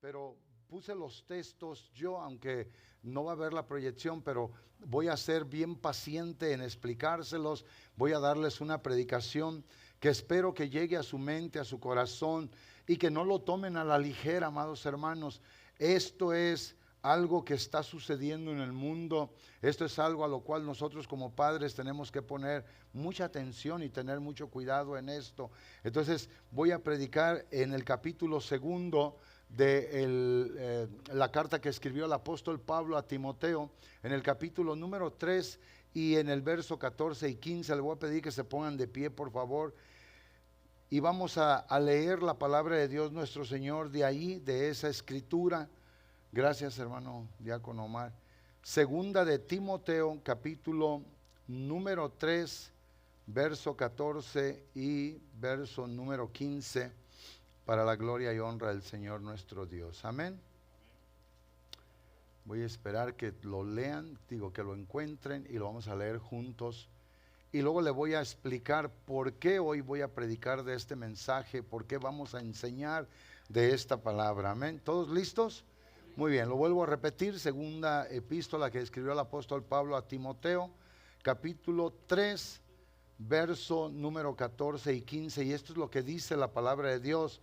pero puse los textos yo, aunque no va a haber la proyección, pero voy a ser bien paciente en explicárselos. Voy a darles una predicación que espero que llegue a su mente, a su corazón, y que no lo tomen a la ligera, amados hermanos. Esto es algo que está sucediendo en el mundo. Esto es algo a lo cual nosotros como padres tenemos que poner mucha atención y tener mucho cuidado en esto. Entonces voy a predicar en el capítulo 2 de la carta que escribió el apóstol Pablo a Timoteo, en el capítulo número 3 y en el verso 14 y 15. Le voy a pedir que se pongan de pie, por favor, y vamos a leer la palabra de Dios nuestro Señor de ahí, de esa escritura. Gracias, hermano diácono Omar. Segunda de Timoteo, capítulo número 3, verso 14 y verso número 15, para la gloria y honra del Señor nuestro Dios. Amén. Voy a esperar que lo lean, que lo encuentren, y lo vamos a leer juntos. Y luego le voy a explicar por qué hoy voy a predicar de este mensaje, por qué vamos a enseñar de esta palabra. Amén. ¿Todos listos? Muy bien, lo vuelvo a repetir. Segunda epístola que escribió el apóstol Pablo a Timoteo, capítulo 3, verso número 14 y 15. Y esto es lo que dice la palabra de Dios.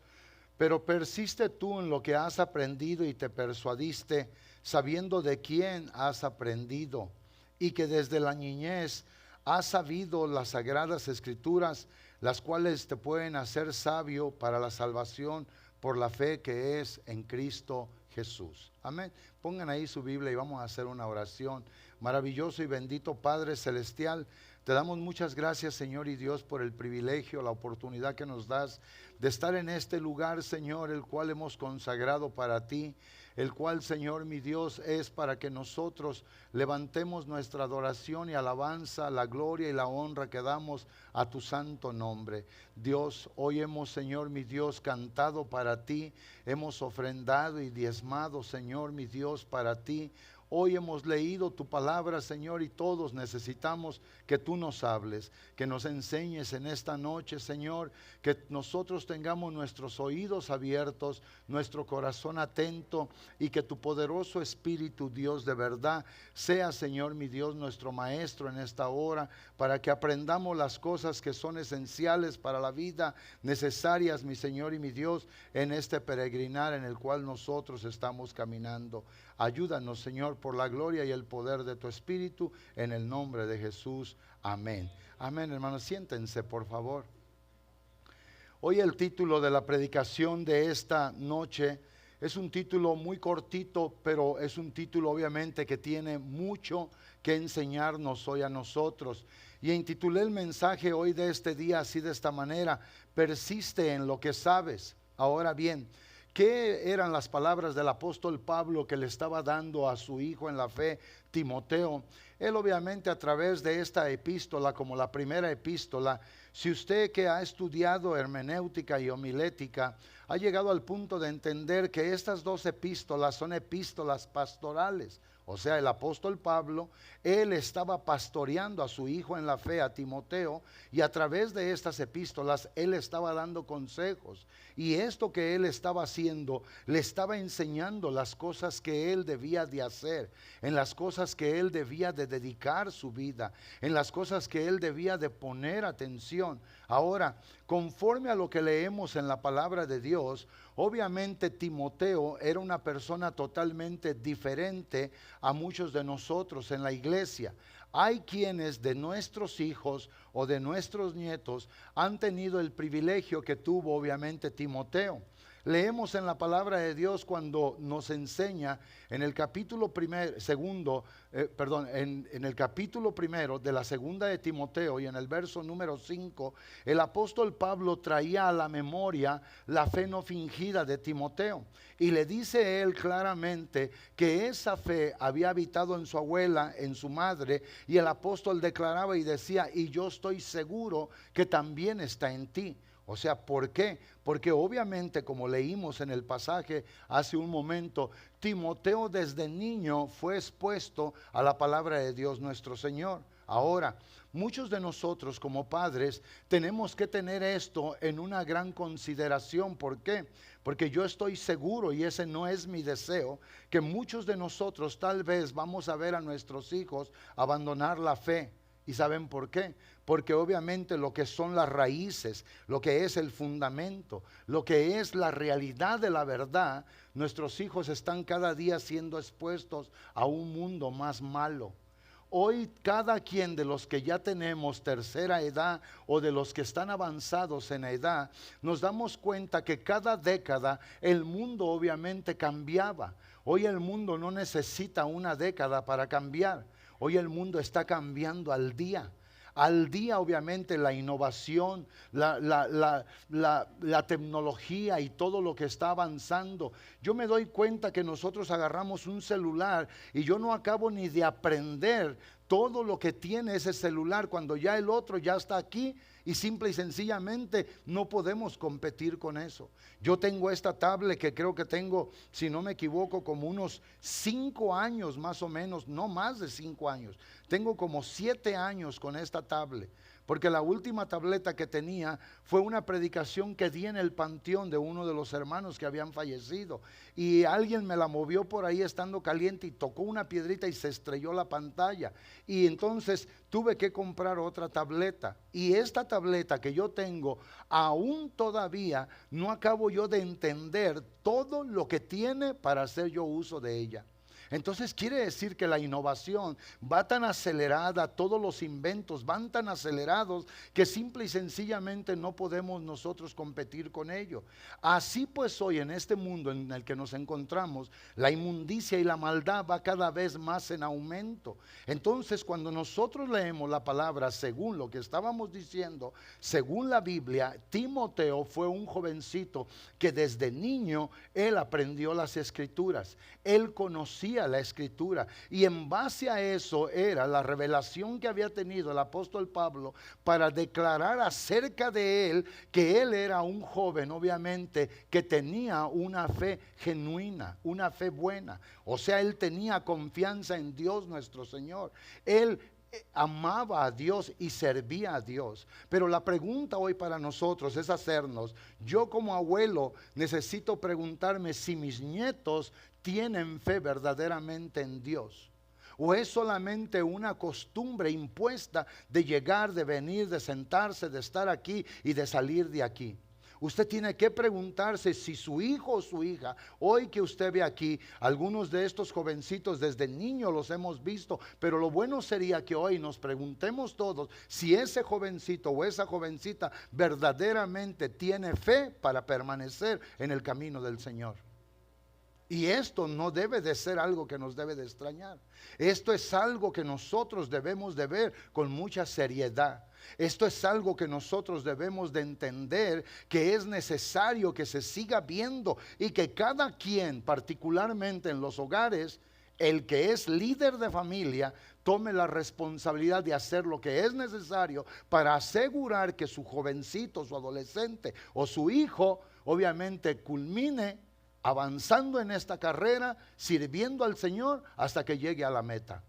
Pero persiste tú en lo que has aprendido y te persuadiste, sabiendo de quién has aprendido, y que desde la niñez has sabido las sagradas escrituras, las cuales te pueden hacer sabio para la salvación por la fe que es en Cristo Jesús. Amén. Pongan ahí su Biblia y vamos a hacer una oración. Maravilloso y bendito Padre Celestial, te damos muchas gracias, Señor y Dios, por el privilegio, la oportunidad que nos das de estar en este lugar, Señor, el cual hemos consagrado para ti, el cual, Señor mi Dios, es para que nosotros levantemos nuestra adoración y alabanza, la gloria y la honra que damos a tu santo nombre. Dios, hoy hemos, Señor mi Dios, cantado para ti, hemos ofrendado y diezmado, Señor mi Dios, para ti. Hoy hemos leído tu palabra, Señor, y todos necesitamos que tú nos hables, que nos enseñes en esta noche, Señor, que nosotros tengamos nuestros oídos abiertos, nuestro corazón atento, y que tu poderoso Espíritu, Dios de verdad, sea, Señor, mi Dios, nuestro maestro en esta hora, para que aprendamos las cosas que son esenciales para la vida, necesarias, mi Señor y mi Dios, en este peregrinar en el cual nosotros estamos caminando. Ayúdanos, Señor, por la gloria y el poder de tu Espíritu, en el nombre de Jesús. Amén. Amén, hermanos. Siéntense, por favor. Hoy el título de la predicación de esta noche es un título muy cortito, pero es un título obviamente que tiene mucho que enseñarnos hoy a nosotros. Y intitulé el mensaje hoy de este día así, de esta manera: persiste en lo que sabes. Ahora bien, ¿qué eran las palabras del apóstol Pablo que le estaba dando a su hijo en la fe, Timoteo? Él obviamente a través de esta epístola, como la primera epístola, si usted que ha estudiado hermenéutica y homilética, ha llegado al punto de entender que estas dos epístolas son epístolas pastorales. O sea, el apóstol Pablo, él estaba pastoreando a su hijo en la fe, a Timoteo, y a través de estas epístolas, él estaba dando consejos. Y esto que él estaba haciendo, le estaba enseñando las cosas que él debía de hacer, en las cosas que él debía de dedicar su vida, en las cosas que él debía de poner atención. Ahora, conforme a lo que leemos en la palabra de Dios, obviamente Timoteo era una persona totalmente diferente a muchos de nosotros en la iglesia. Hay quienes de nuestros hijos o de nuestros nietos han tenido el privilegio que tuvo obviamente Timoteo. Leemos en la palabra de Dios cuando nos enseña en el capítulo en el capítulo primero de la segunda de Timoteo y en el verso número 5, el apóstol Pablo traía a la memoria la fe no fingida de Timoteo. Y le dice él claramente que esa fe había habitado en su abuela, en su madre, y el apóstol declaraba y decía: y yo estoy seguro que también está en ti. O sea, ¿por qué? Porque obviamente, como leímos en el pasaje hace un momento, Timoteo desde niño fue expuesto a la palabra de Dios nuestro Señor. Ahora, muchos de nosotros como padres tenemos que tener esto en una gran consideración. ¿Por qué? Porque yo estoy seguro, y ese no es mi deseo, que muchos de nosotros tal vez vamos a ver a nuestros hijos abandonar la fe. ¿Y saben por qué? Porque obviamente lo que son las raíces, lo que es el fundamento, lo que es la realidad de la verdad, nuestros hijos están cada día siendo expuestos a un mundo más malo. Hoy cada quien de los que ya tenemos tercera edad o de los que están avanzados en edad, nos damos cuenta que cada década el mundo obviamente cambiaba. Hoy el mundo no necesita una década para cambiar. Hoy el mundo está cambiando al día. Al día obviamente la innovación, la tecnología y todo lo que está avanzando. Yo me doy cuenta que nosotros agarramos un celular y yo no acabo ni de aprender todo lo que tiene ese celular cuando ya el otro ya está aquí y simple y sencillamente no podemos competir con eso. Yo tengo esta tablet que creo que tengo, si no me equivoco, como unos 5 años más o menos, no más de 5 años. Tengo como 7 años con esta tablet. Porque la última tableta que tenía fue una predicación que di en el panteón de uno de los hermanos que habían fallecido. Y alguien me la movió por ahí estando caliente y tocó una piedrita y se estrelló la pantalla. Y entonces tuve que comprar otra tableta. Y esta tableta que yo tengo, aún todavía no acabo yo de entender todo lo que tiene para hacer yo uso de ella. Entonces quiere decir que la innovación va tan acelerada, todos los inventos van tan acelerados que simple y sencillamente no podemos nosotros competir con ello. Así pues hoy en este mundo en el que nos encontramos, la inmundicia y la maldad va cada vez más en aumento. Entonces cuando nosotros leemos la palabra según lo que estábamos diciendo, según la Biblia, Timoteo fue un jovencito que desde niño él aprendió las escrituras, él conocía la escritura y en base a eso era la revelación que había tenido el apóstol Pablo para declarar acerca de él que él era un joven obviamente que tenía una fe genuina, una fe buena. O sea, él tenía confianza en Dios nuestro Señor. Él amaba a Dios y servía a Dios. Pero la pregunta hoy para nosotros es hacernos, yo como abuelo necesito preguntarme si mis nietos tienen fe verdaderamente en Dios. ¿O es solamente una costumbre impuesta de llegar, de venir, de sentarse, de estar aquí y de salir de aquí? Usted tiene que preguntarse si su hijo o su hija, hoy que usted ve aquí, algunos de estos jovencitos desde niños los hemos visto, pero lo bueno sería que hoy nos preguntemos todos si ese jovencito o esa jovencita verdaderamente tiene fe para permanecer en el camino del Señor. Y esto no debe de ser algo que nos debe de extrañar. Esto es algo que nosotros debemos de ver con mucha seriedad. Esto es algo que nosotros debemos de entender que es necesario que se siga viendo y que cada quien, particularmente en los hogares, el que es líder de familia, tome la responsabilidad de hacer lo que es necesario para asegurar que su jovencito, su adolescente o su hijo, obviamente culmine avanzando en esta carrera, sirviendo al Señor hasta que llegue a la meta.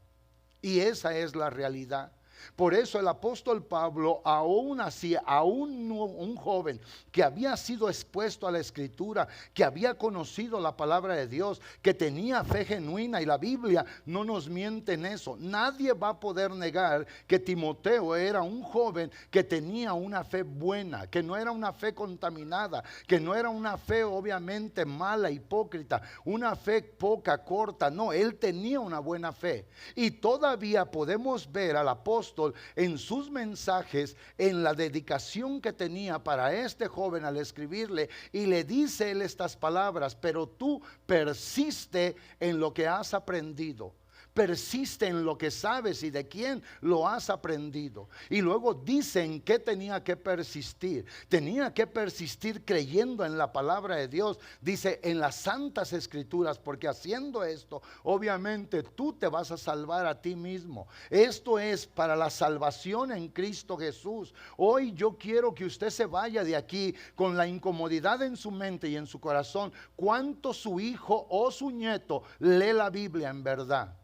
Y esa es la realidad. Por eso el apóstol Pablo, aún así, aún un joven que había sido expuesto a la escritura, que había conocido la palabra de Dios, que tenía fe genuina, y la Biblia no nos miente en eso. Nadie va a poder negar que Timoteo era un joven que tenía una fe buena, que no era una fe contaminada, que no era una fe obviamente mala, hipócrita, una fe poca, corta. No, él tenía una buena fe. Y todavía podemos ver al apóstol en sus mensajes, en la dedicación que tenía para este joven al escribirle, y le dice él estas palabras: pero tú persiste en lo que has aprendido. Persiste en lo que sabes y de quién lo has aprendido. Y luego dice en qué tenía que persistir. Tenía que persistir creyendo en la palabra de Dios. Dice en las santas escrituras, porque haciendo esto, obviamente tú te vas a salvar a ti mismo. Esto es para la salvación en Cristo Jesús. Hoy yo quiero que usted se vaya de aquí con la incomodidad en su mente y en su corazón. ¿Cuánto su hijo o su nieto lee la Biblia en verdad?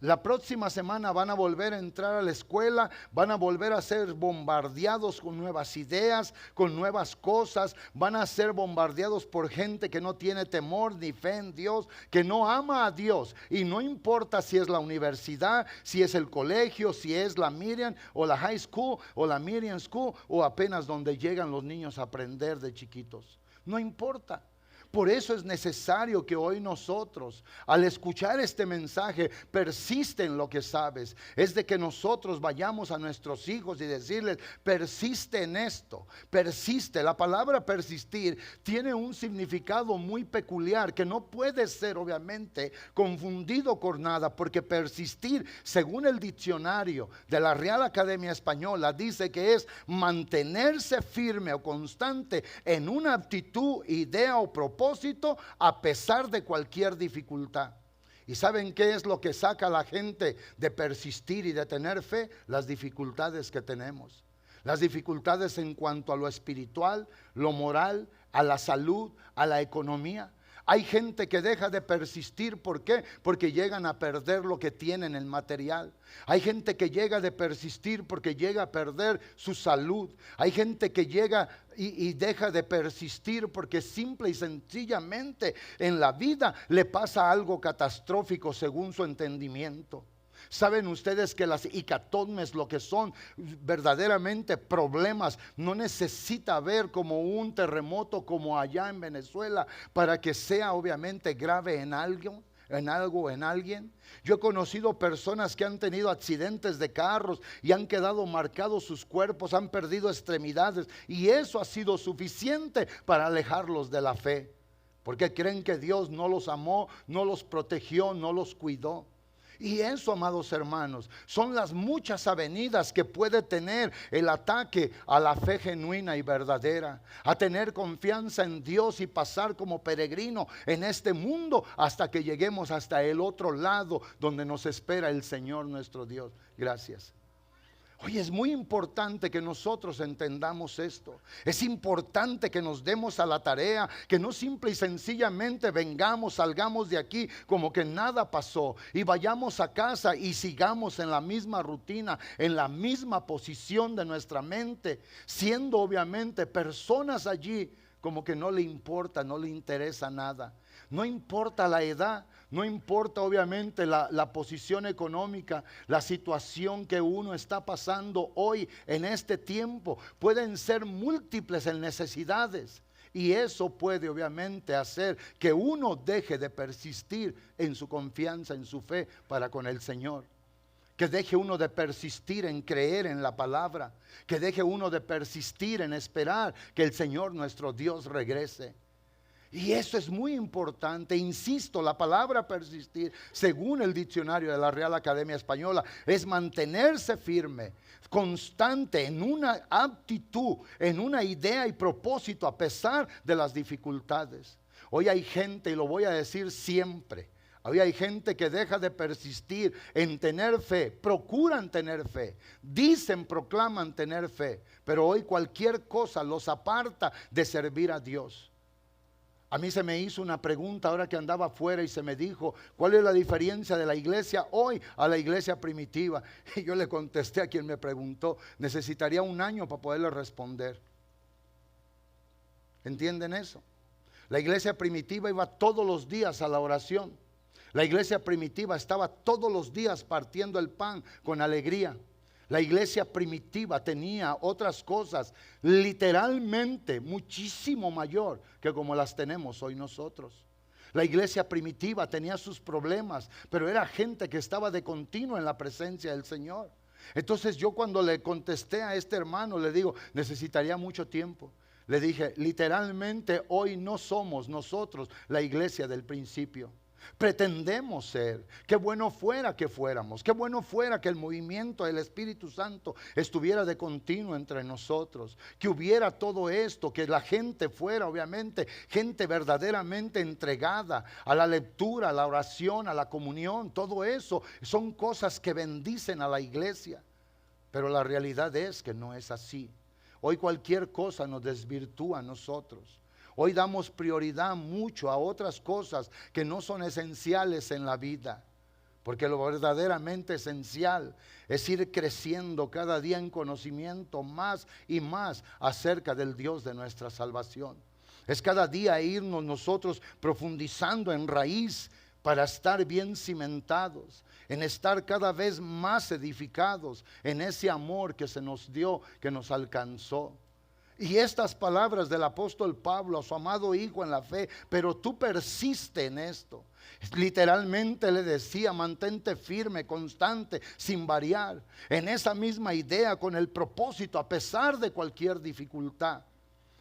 La próxima semana van a volver a entrar a la escuela, van a volver a ser bombardeados con nuevas ideas, con nuevas cosas, van a ser bombardeados por gente que no tiene temor ni fe en Dios, que no ama a Dios. Y no importa si es la universidad, si es el colegio, si es la Miriam o la high school o la Miriam School o apenas donde llegan los niños a aprender de chiquitos. No importa. Por eso es necesario que hoy nosotros, al escuchar este mensaje, persiste en lo que sabes. Es de que nosotros vayamos a nuestros hijos y decirles, persiste en esto, persiste. La palabra persistir tiene un significado muy peculiar que no puede ser obviamente confundido con nada, porque persistir, según el diccionario de la Real Academia Española, dice que es mantenerse firme o constante en una actitud, idea o propósito a pesar de cualquier dificultad. ¿Y saben qué es lo que saca a la gente de persistir y de tener fe? Las dificultades que tenemos. Las dificultades en cuanto a lo espiritual, lo moral, a la salud, a la economía. Hay gente que deja de persistir, ¿por qué? Porque llegan a perder lo que tienen en material. Hay gente que llega de persistir porque llega a perder su salud. Hay gente que llega y deja de persistir porque simple y sencillamente en la vida le pasa algo catastrófico según su entendimiento. ¿Saben ustedes que las hecatombes, lo que son verdaderamente problemas, no necesita haber como un terremoto como allá en Venezuela para que sea obviamente grave en algo? En alguien. Yo he conocido personas que han tenido accidentes de carros y han quedado marcados sus cuerpos, han perdido extremidades, y eso ha sido suficiente para alejarlos de la fe, porque creen que Dios no los amó, no los protegió, no los cuidó. Y eso, amados hermanos, son las muchas avenidas que puede tener el ataque a la fe genuina y verdadera, a tener confianza en Dios y pasar como peregrino en este mundo hasta que lleguemos hasta el otro lado donde nos espera el Señor nuestro Dios. Gracias. Oye, es muy importante que nosotros entendamos esto. Es importante que nos demos a la tarea, que no simple y sencillamente vengamos, salgamos de aquí como que nada pasó y vayamos a casa y sigamos en la misma rutina, en la misma posición de nuestra mente, siendo obviamente personas allí como que no le importa, no le interesa nada. No importa la edad, no importa obviamente la posición económica, la situación que uno está pasando hoy en este tiempo. Pueden ser múltiples en necesidades y eso puede obviamente hacer que uno deje de persistir en su confianza, en su fe para con el Señor. Que deje uno de persistir en creer en la palabra, que deje uno de persistir en esperar que el Señor nuestro Dios regrese. Y eso es muy importante. Insisto, la palabra persistir, según el diccionario de la Real Academia Española, es mantenerse firme, constante en una actitud, en una idea y propósito a pesar de las dificultades. Hoy hay gente, y lo voy a decir siempre, hoy hay gente que deja de persistir en tener fe, procuran tener fe, dicen, proclaman tener fe, pero hoy cualquier cosa los aparta de servir a Dios. A mí se me hizo una pregunta ahora que andaba afuera y se me dijo, ¿cuál es la diferencia de la iglesia hoy a la iglesia primitiva? Y yo le contesté a quien me preguntó, necesitaría un año para poderle responder. ¿Entienden eso? La iglesia primitiva iba todos los días a la oración. La iglesia primitiva estaba todos los días partiendo el pan con alegría. La iglesia primitiva tenía otras cosas literalmente muchísimo mayor que como las tenemos hoy nosotros. La iglesia primitiva tenía sus problemas, pero era gente que estaba de continuo en la presencia del Señor. Entonces yo cuando le contesté a este hermano, le digo, necesitaría mucho tiempo. Le dije, literalmente hoy no somos nosotros la iglesia del principio. Pretendemos ser. Qué bueno fuera que fuéramos, qué bueno fuera que el movimiento del Espíritu Santo estuviera de continuo entre nosotros, que hubiera todo esto, que la gente fuera obviamente gente verdaderamente entregada a la lectura, a la oración, a la comunión. Todo eso son cosas que bendicen a la iglesia, pero la realidad es que no es así. Hoy cualquier cosa nos desvirtúa a nosotros. Hoy damos prioridad mucho a otras cosas que no son esenciales en la vida. porque lo verdaderamente esencial es ir creciendo cada día en conocimiento más y más acerca del Dios de nuestra salvación. Es cada día irnos nosotros profundizando en raíz para estar bien cimentados, en estar cada vez más edificados en ese amor que se nos dio, que nos alcanzó. Y estas palabras del apóstol Pablo a su amado hijo en la fe: pero tú persiste en esto. Literalmente le decía: mantente firme, constante, sin variar, en esa misma idea, con el propósito, a pesar de cualquier dificultad.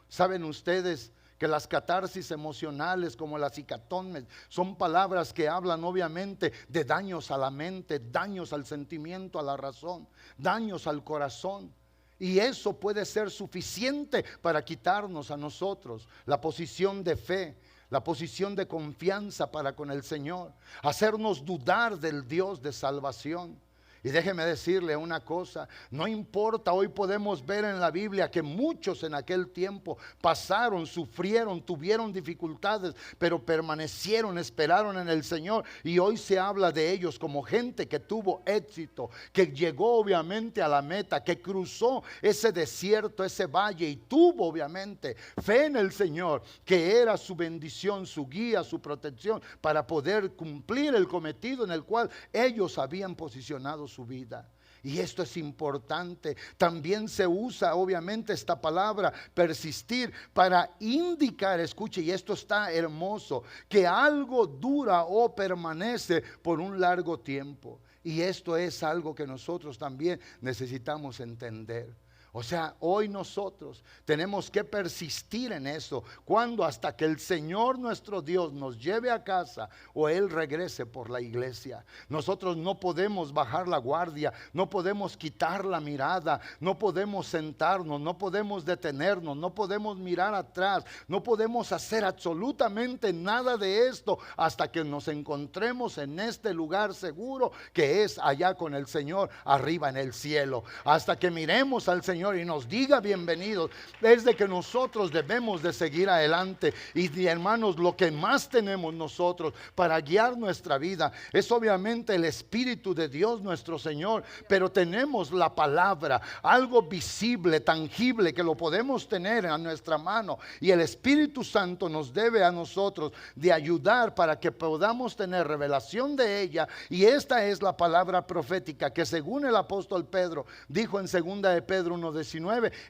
¿Saben ustedes que las catarsis emocionales, como las hecatombes, son palabras que hablan obviamente de daños a la mente, daños al sentimiento, a la razón, daños al corazón? Y eso puede ser suficiente para quitarnos a nosotros la posición de fe, la posición de confianza para con el Señor, hacernos dudar del Dios de salvación. Y déjeme decirle una cosa: no importa, hoy podemos ver en la Biblia que muchos en aquel tiempo pasaron, sufrieron, tuvieron dificultades, pero permanecieron, esperaron en el Señor. Y hoy se habla de ellos como gente que tuvo éxito, que llegó obviamente a la meta, que cruzó ese desierto, ese valle, y tuvo obviamente fe en el Señor, que era su bendición, su guía, su protección, para poder cumplir el cometido en el cual ellos habían posicionado su vida. Y esto es importante. También se usa obviamente esta palabra persistir para indicar, escuche, y esto está hermoso, que algo dura o permanece por un largo tiempo. Y esto es algo que nosotros también necesitamos entender. O sea, hoy nosotros tenemos que persistir en eso. ¿Cuándo? Hasta que el Señor nuestro Dios nos lleve a casa o Él regrese por la iglesia. Nosotros no podemos bajar la guardia, no podemos quitar la mirada, no podemos sentarnos, no podemos detenernos, no podemos mirar atrás, no podemos hacer absolutamente nada de esto hasta que nos encontremos en este lugar seguro que es allá con el Señor arriba en el cielo. Hasta que miremos al Señor y nos diga bienvenidos, desde que nosotros debemos de seguir adelante. Y hermanos, lo que más tenemos nosotros para guiar nuestra vida es obviamente el Espíritu de Dios nuestro Señor, pero tenemos la palabra, algo visible, tangible, que lo podemos tener a nuestra mano, y el Espíritu Santo nos debe a nosotros de ayudar para que podamos tener revelación de ella. Y esta es la palabra profética que, según el apóstol Pedro dijo en 2 de Pedro 1:19,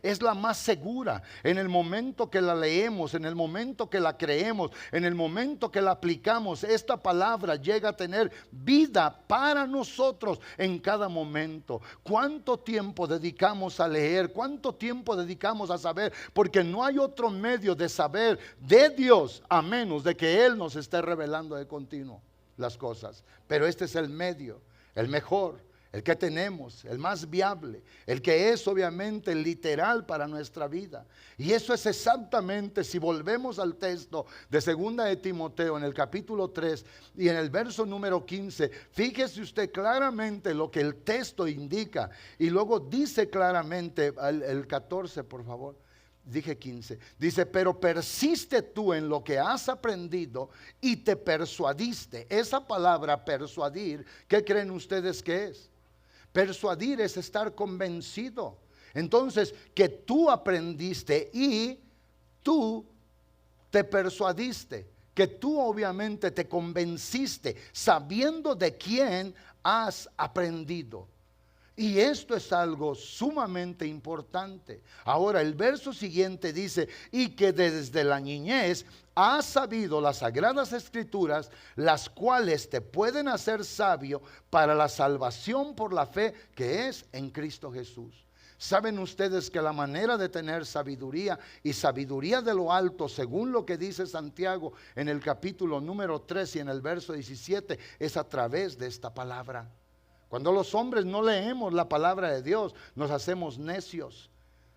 es la más segura. En el momento que la leemos, en el momento que la creemos, en el momento que la aplicamos, esta palabra llega a tener vida para nosotros en cada momento. ¿Cuánto tiempo dedicamos a leer? ¿Cuánto tiempo dedicamos a saber? Porque no hay otro medio de saber de Dios a menos de que Él nos esté revelando de continuo las cosas. Pero este es el medio, el mejor, el que tenemos, el más viable, el que es obviamente literal para nuestra vida. Y eso es exactamente, si volvemos al texto de 2 de Timoteo en el capítulo 3 y en el verso número 15, fíjese usted claramente lo que el texto indica. Y luego dice claramente, el 14 por favor, dije 15, dice: pero persiste tú en lo que has aprendido y te persuadiste. Esa palabra persuadir, ¿qué creen ustedes que es? Persuadir es estar convencido. Entonces, que tú aprendiste y tú te persuadiste, que tú obviamente te convenciste sabiendo de quién has aprendido. Y esto es algo sumamente importante. Ahora el verso siguiente dice: y que desde la niñez has sabido las sagradas escrituras, las cuales te pueden hacer sabio para la salvación por la fe que es en Cristo Jesús. ¿Saben ustedes que la manera de tener sabiduría, y sabiduría de lo alto, según lo que dice Santiago en el capítulo número 3 y en el verso 17, es a través de esta palabra? Cuando los hombres no leemos la palabra de Dios, nos hacemos necios,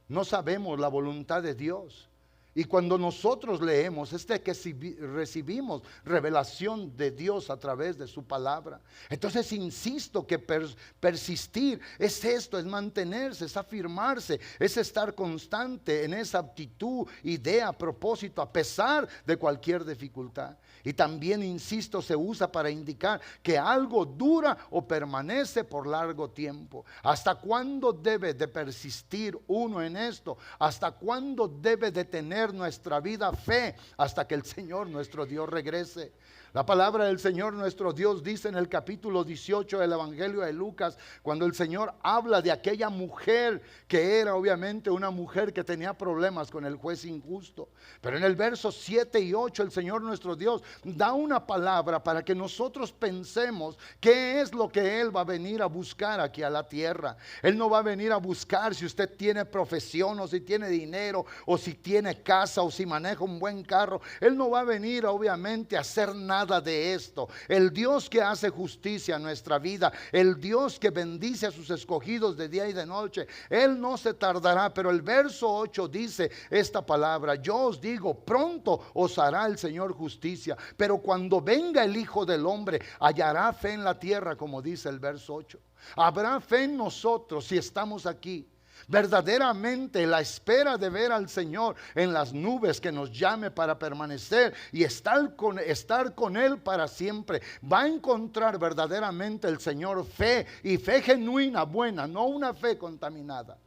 no sabemos la voluntad de Dios. Y cuando nosotros leemos, que si recibimos revelación de Dios a través de su palabra. Entonces insisto que persistir es esto, es mantenerse, es afirmarse, es estar constante en esa actitud, idea, propósito, a pesar de cualquier dificultad. Y también, insisto, se usa para indicar que algo dura o permanece por largo tiempo. ¿Hasta cuándo debe de persistir uno en esto? ¿Hasta cuándo debe de tener nuestra vida fe? Hasta que el Señor nuestro Dios regrese. La palabra del Señor nuestro Dios dice en el capítulo 18 del Evangelio de Lucas, cuando el Señor habla de aquella mujer que era obviamente una mujer que tenía problemas con el juez injusto. Pero en el verso 7 y 8 el Señor nuestro Dios da una palabra para que nosotros pensemos qué es lo que Él va a venir a buscar aquí a la tierra. Él no va a venir a buscar si usted tiene profesión o si tiene dinero o si tiene casa o si maneja un buen carro. Él no va a venir obviamente a hacer nada de esto. El Dios que hace justicia en nuestra vida, el Dios que bendice a sus escogidos de día y de noche, Él no se tardará. Pero el verso 8 dice esta palabra: yo os digo, pronto os hará el Señor justicia, pero cuando venga el Hijo del Hombre, hallará fe en la tierra, como dice el verso 8. Habrá fe en nosotros si estamos aquí. Verdaderamente la espera de ver al Señor en las nubes que nos llame para permanecer y estar con Él para siempre. Va a encontrar verdaderamente el Señor fe, y fe genuina, buena, no una fe contaminada,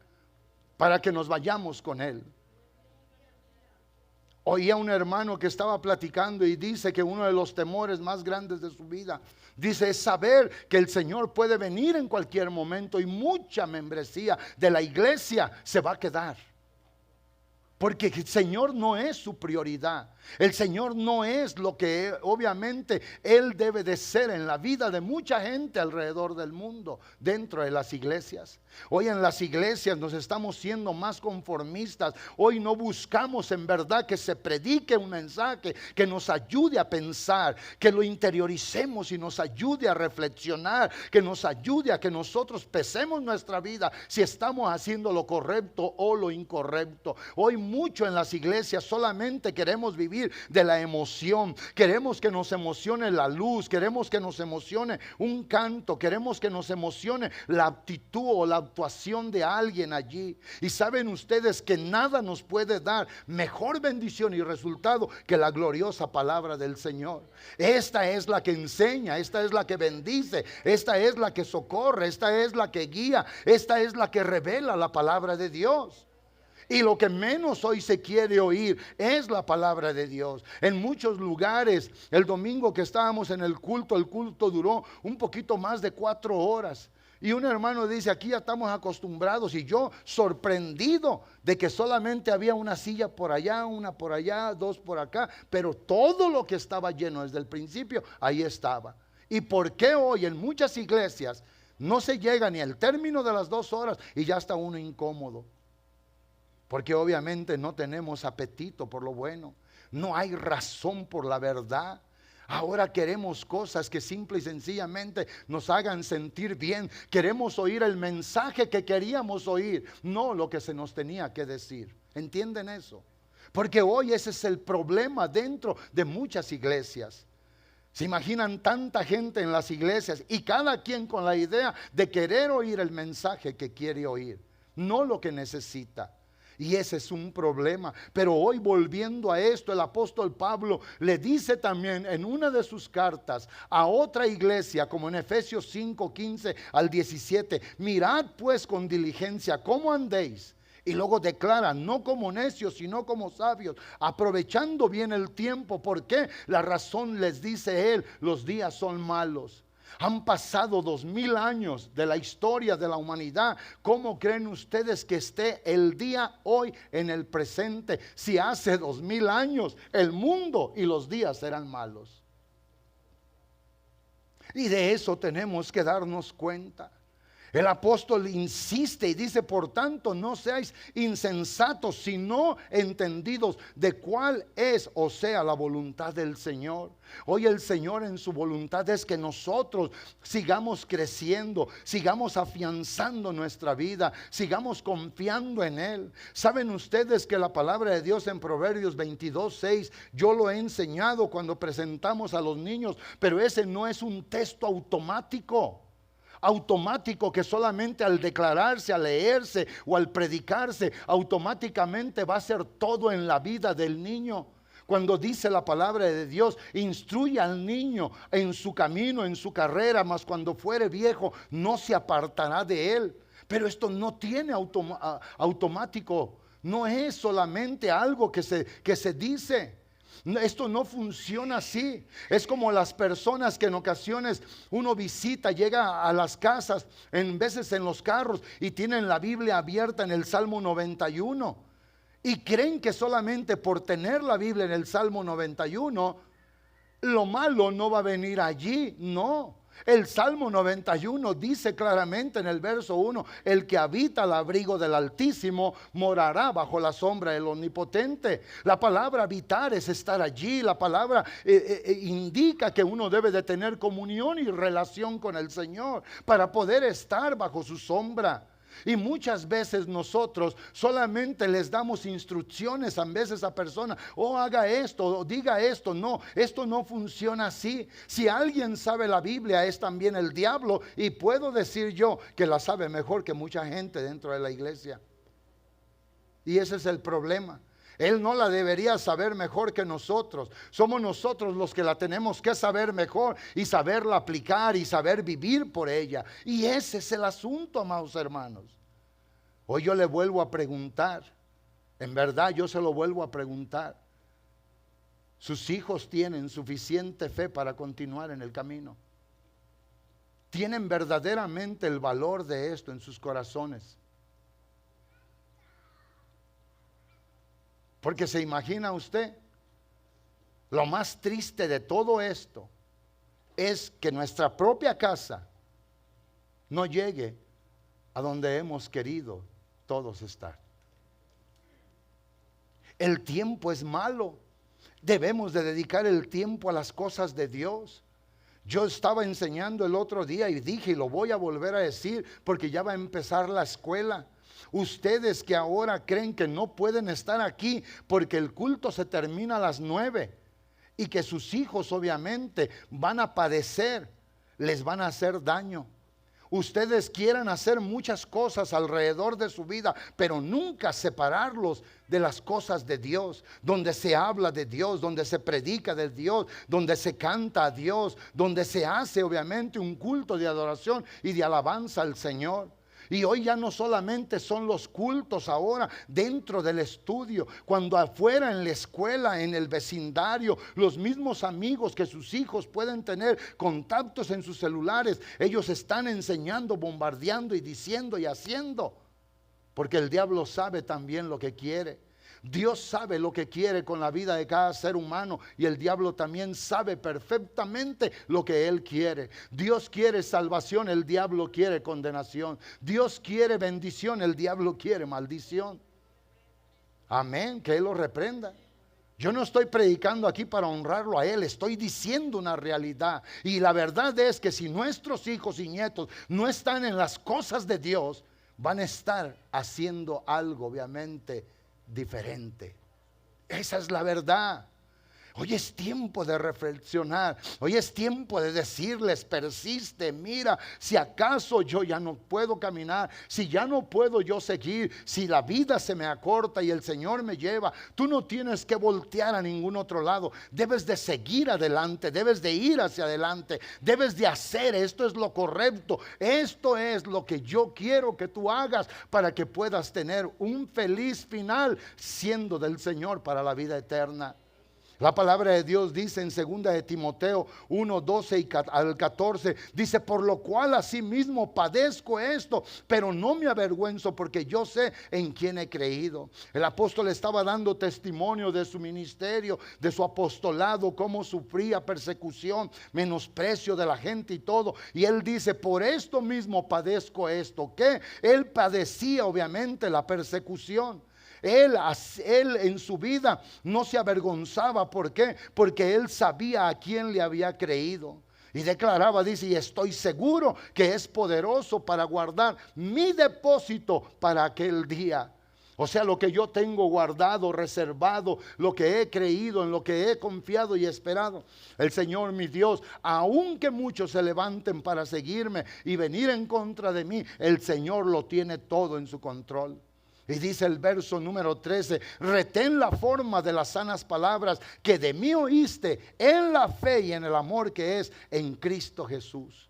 para que nos vayamos con Él. Oía un hermano que estaba platicando y dice que uno de los temores más grandes de su vida, dice, es saber que el Señor puede venir en cualquier momento y mucha membresía de la iglesia se va a quedar. Porque el Señor no es su prioridad. El Señor no es lo que obviamente Él debe de ser en la vida de mucha gente alrededor del mundo, dentro de las iglesias. Hoy en las iglesias nos estamos siendo más conformistas. Hoy no buscamos en verdad que se predique un mensaje que nos ayude a pensar, que lo interioricemos y nos ayude a reflexionar, que nos ayude a que nosotros pesemos nuestra vida si estamos haciendo lo correcto o lo incorrecto. Hoy mucho en las iglesias solamente queremos vivir de la emoción. Queremos que nos emocione la luz, queremos que nos emocione un canto, queremos que nos emocione la actitud o la actuación de alguien allí. Y saben ustedes que nada nos puede dar mejor bendición y resultado que la gloriosa palabra del Señor. Esta es la que enseña, esta es la que bendice, esta es la que socorre, esta es la que guía, esta es la que revela la palabra de Dios. Y lo que menos hoy se quiere oír es la palabra de Dios. En muchos lugares, el domingo que estábamos en el culto duró un poquito más de 4 horas. Y un hermano dice, aquí ya estamos acostumbrados, y yo sorprendido de que solamente había una silla por allá, una por allá, 2 por acá, pero todo lo que estaba lleno desde el principio, ahí estaba. ¿Y por qué hoy en muchas iglesias no se llega ni al término de las 2 horas y ya está uno incómodo? Porque obviamente no tenemos apetito por lo bueno, no hay razón por la verdad. Ahora queremos cosas que simple y sencillamente nos hagan sentir bien. Queremos oír el mensaje que queríamos oír, no lo que se nos tenía que decir. ¿Entienden eso? Porque hoy ese es el problema dentro de muchas iglesias. Se imaginan tanta gente en las iglesias y cada quien con la idea de querer oír el mensaje que quiere oír, no lo que necesita. Y ese es un problema. Pero hoy, volviendo a esto, el apóstol Pablo le dice también en una de sus cartas a otra iglesia, como en Efesios 5, 15 al 17, mirad pues con diligencia cómo andéis. Y luego declara, no como necios, sino como sabios, aprovechando bien el tiempo. Porque la razón, les dice él, los días son malos. Han pasado 2000 años de la historia de la humanidad. ¿Cómo creen ustedes que esté el día hoy en el presente? Si hace 2000 años el mundo y los días eran malos. Y de eso tenemos que darnos cuenta. El apóstol insiste y dice: por tanto, no seáis insensatos, sino entendidos de cuál es, o sea, la voluntad del Señor. Hoy el Señor en su voluntad es que nosotros sigamos creciendo, sigamos afianzando nuestra vida, sigamos confiando en Él. ¿Saben ustedes que la palabra de Dios en Proverbios 22:6, yo lo he enseñado cuando presentamos a los niños, pero ese no es un texto automático que solamente al declararse, al leerse o al predicarse, automáticamente va a ser todo en la vida del niño? Cuando dice la palabra de Dios: instruye al niño en su camino, en su carrera, mas cuando fuere viejo no se apartará de él. Pero esto no tiene automático, no es solamente algo que se dice. Esto no funciona así. Es como las personas que en ocasiones uno visita, llega a las casas, en veces en los carros, y tienen la Biblia abierta en el Salmo 91 y creen que solamente por tener la Biblia en el Salmo 91 lo malo no va a venir allí. No. El Salmo 91 dice claramente en el verso 1: el que habita al abrigo del Altísimo morará bajo la sombra del Omnipotente. La palabra habitar es estar allí. La palabra indica que uno debe de tener comunión y relación con el Señor para poder estar bajo su sombra. Y muchas veces nosotros solamente les damos instrucciones a veces a personas: oh, haga esto, o diga esto. No, esto no funciona así. Si alguien sabe la Biblia, es también el diablo, y puedo decir yo que la sabe mejor que mucha gente dentro de la iglesia. Y ese es el problema. Él no la debería saber mejor que nosotros. Somos nosotros los que la tenemos que saber mejor y saberla aplicar y saber vivir por ella. Y ese es el asunto, amados hermanos. Hoy yo le vuelvo a preguntar, en verdad yo se lo vuelvo a preguntar: ¿sus hijos tienen suficiente fe para continuar en el camino? ¿Tienen verdaderamente el valor de esto en sus corazones? Porque se imagina usted, lo más triste de todo esto es que nuestra propia casa no llegue a donde hemos querido todos estar. El tiempo es malo. Debemos de dedicar el tiempo a las cosas de Dios. Yo estaba enseñando el otro día y dije, y lo voy a volver a decir porque ya va a empezar la escuela. Ustedes que ahora creen que no pueden estar aquí porque el culto se termina a las 9 y que sus hijos obviamente van a padecer, les van a hacer daño. Ustedes quieran hacer muchas cosas alrededor de su vida, pero nunca separarlos de las cosas de Dios, donde se habla de Dios, donde se predica de Dios, donde se canta a Dios, donde se hace obviamente un culto de adoración y de alabanza al Señor. Y hoy ya no solamente son los cultos ahora dentro del estudio, cuando afuera en la escuela, en el vecindario, los mismos amigos que sus hijos pueden tener contactos en sus celulares, ellos están enseñando, bombardeando y diciendo y haciendo, porque el diablo sabe también lo que quiere. Dios sabe lo que quiere con la vida de cada ser humano, y el diablo también sabe perfectamente lo que él quiere. Dios quiere salvación, el diablo quiere condenación. Dios quiere bendición, el diablo quiere maldición. Amén, que él lo reprenda. Yo no estoy predicando aquí para honrarlo a él, estoy diciendo una realidad. Y la verdad es que si nuestros hijos y nietos no están en las cosas de Dios, van a estar haciendo algo obviamente diferente. Esa es la verdad. Hoy es tiempo de reflexionar. Hoy es tiempo de decirles: persiste, mira, si acaso yo ya no puedo caminar, si ya no puedo yo seguir, si la vida se me acorta y el Señor me lleva, tú no tienes que voltear a ningún otro lado. Debes de seguir adelante, debes de ir hacia adelante, debes de hacer, esto es lo correcto, esto es lo que yo quiero que tú hagas para que puedas tener un feliz final siendo del Señor para la vida eterna. La palabra de Dios dice en 2 de Timoteo 1, 12 al 14, dice: por lo cual asimismo padezco esto, pero no me avergüenzo, porque yo sé en quién he creído. El apóstol estaba dando testimonio de su ministerio, de su apostolado, cómo sufría persecución, menosprecio de la gente y todo. Y él dice: por esto mismo padezco esto. Que él padecía obviamente la persecución. Él en su vida no se avergonzaba. ¿Por qué? Porque él sabía a quién le había creído. Y declaraba, dice: y estoy seguro que es poderoso para guardar mi depósito para aquel día. O sea, lo que yo tengo guardado, reservado, lo que he creído, en lo que he confiado y esperado. El Señor mi Dios, aunque muchos se levanten para seguirme y venir en contra de mí, el Señor lo tiene todo en su control. Y dice el verso número 13: retén la forma de las sanas palabras que de mí oíste, en la fe y en el amor que es en Cristo Jesús.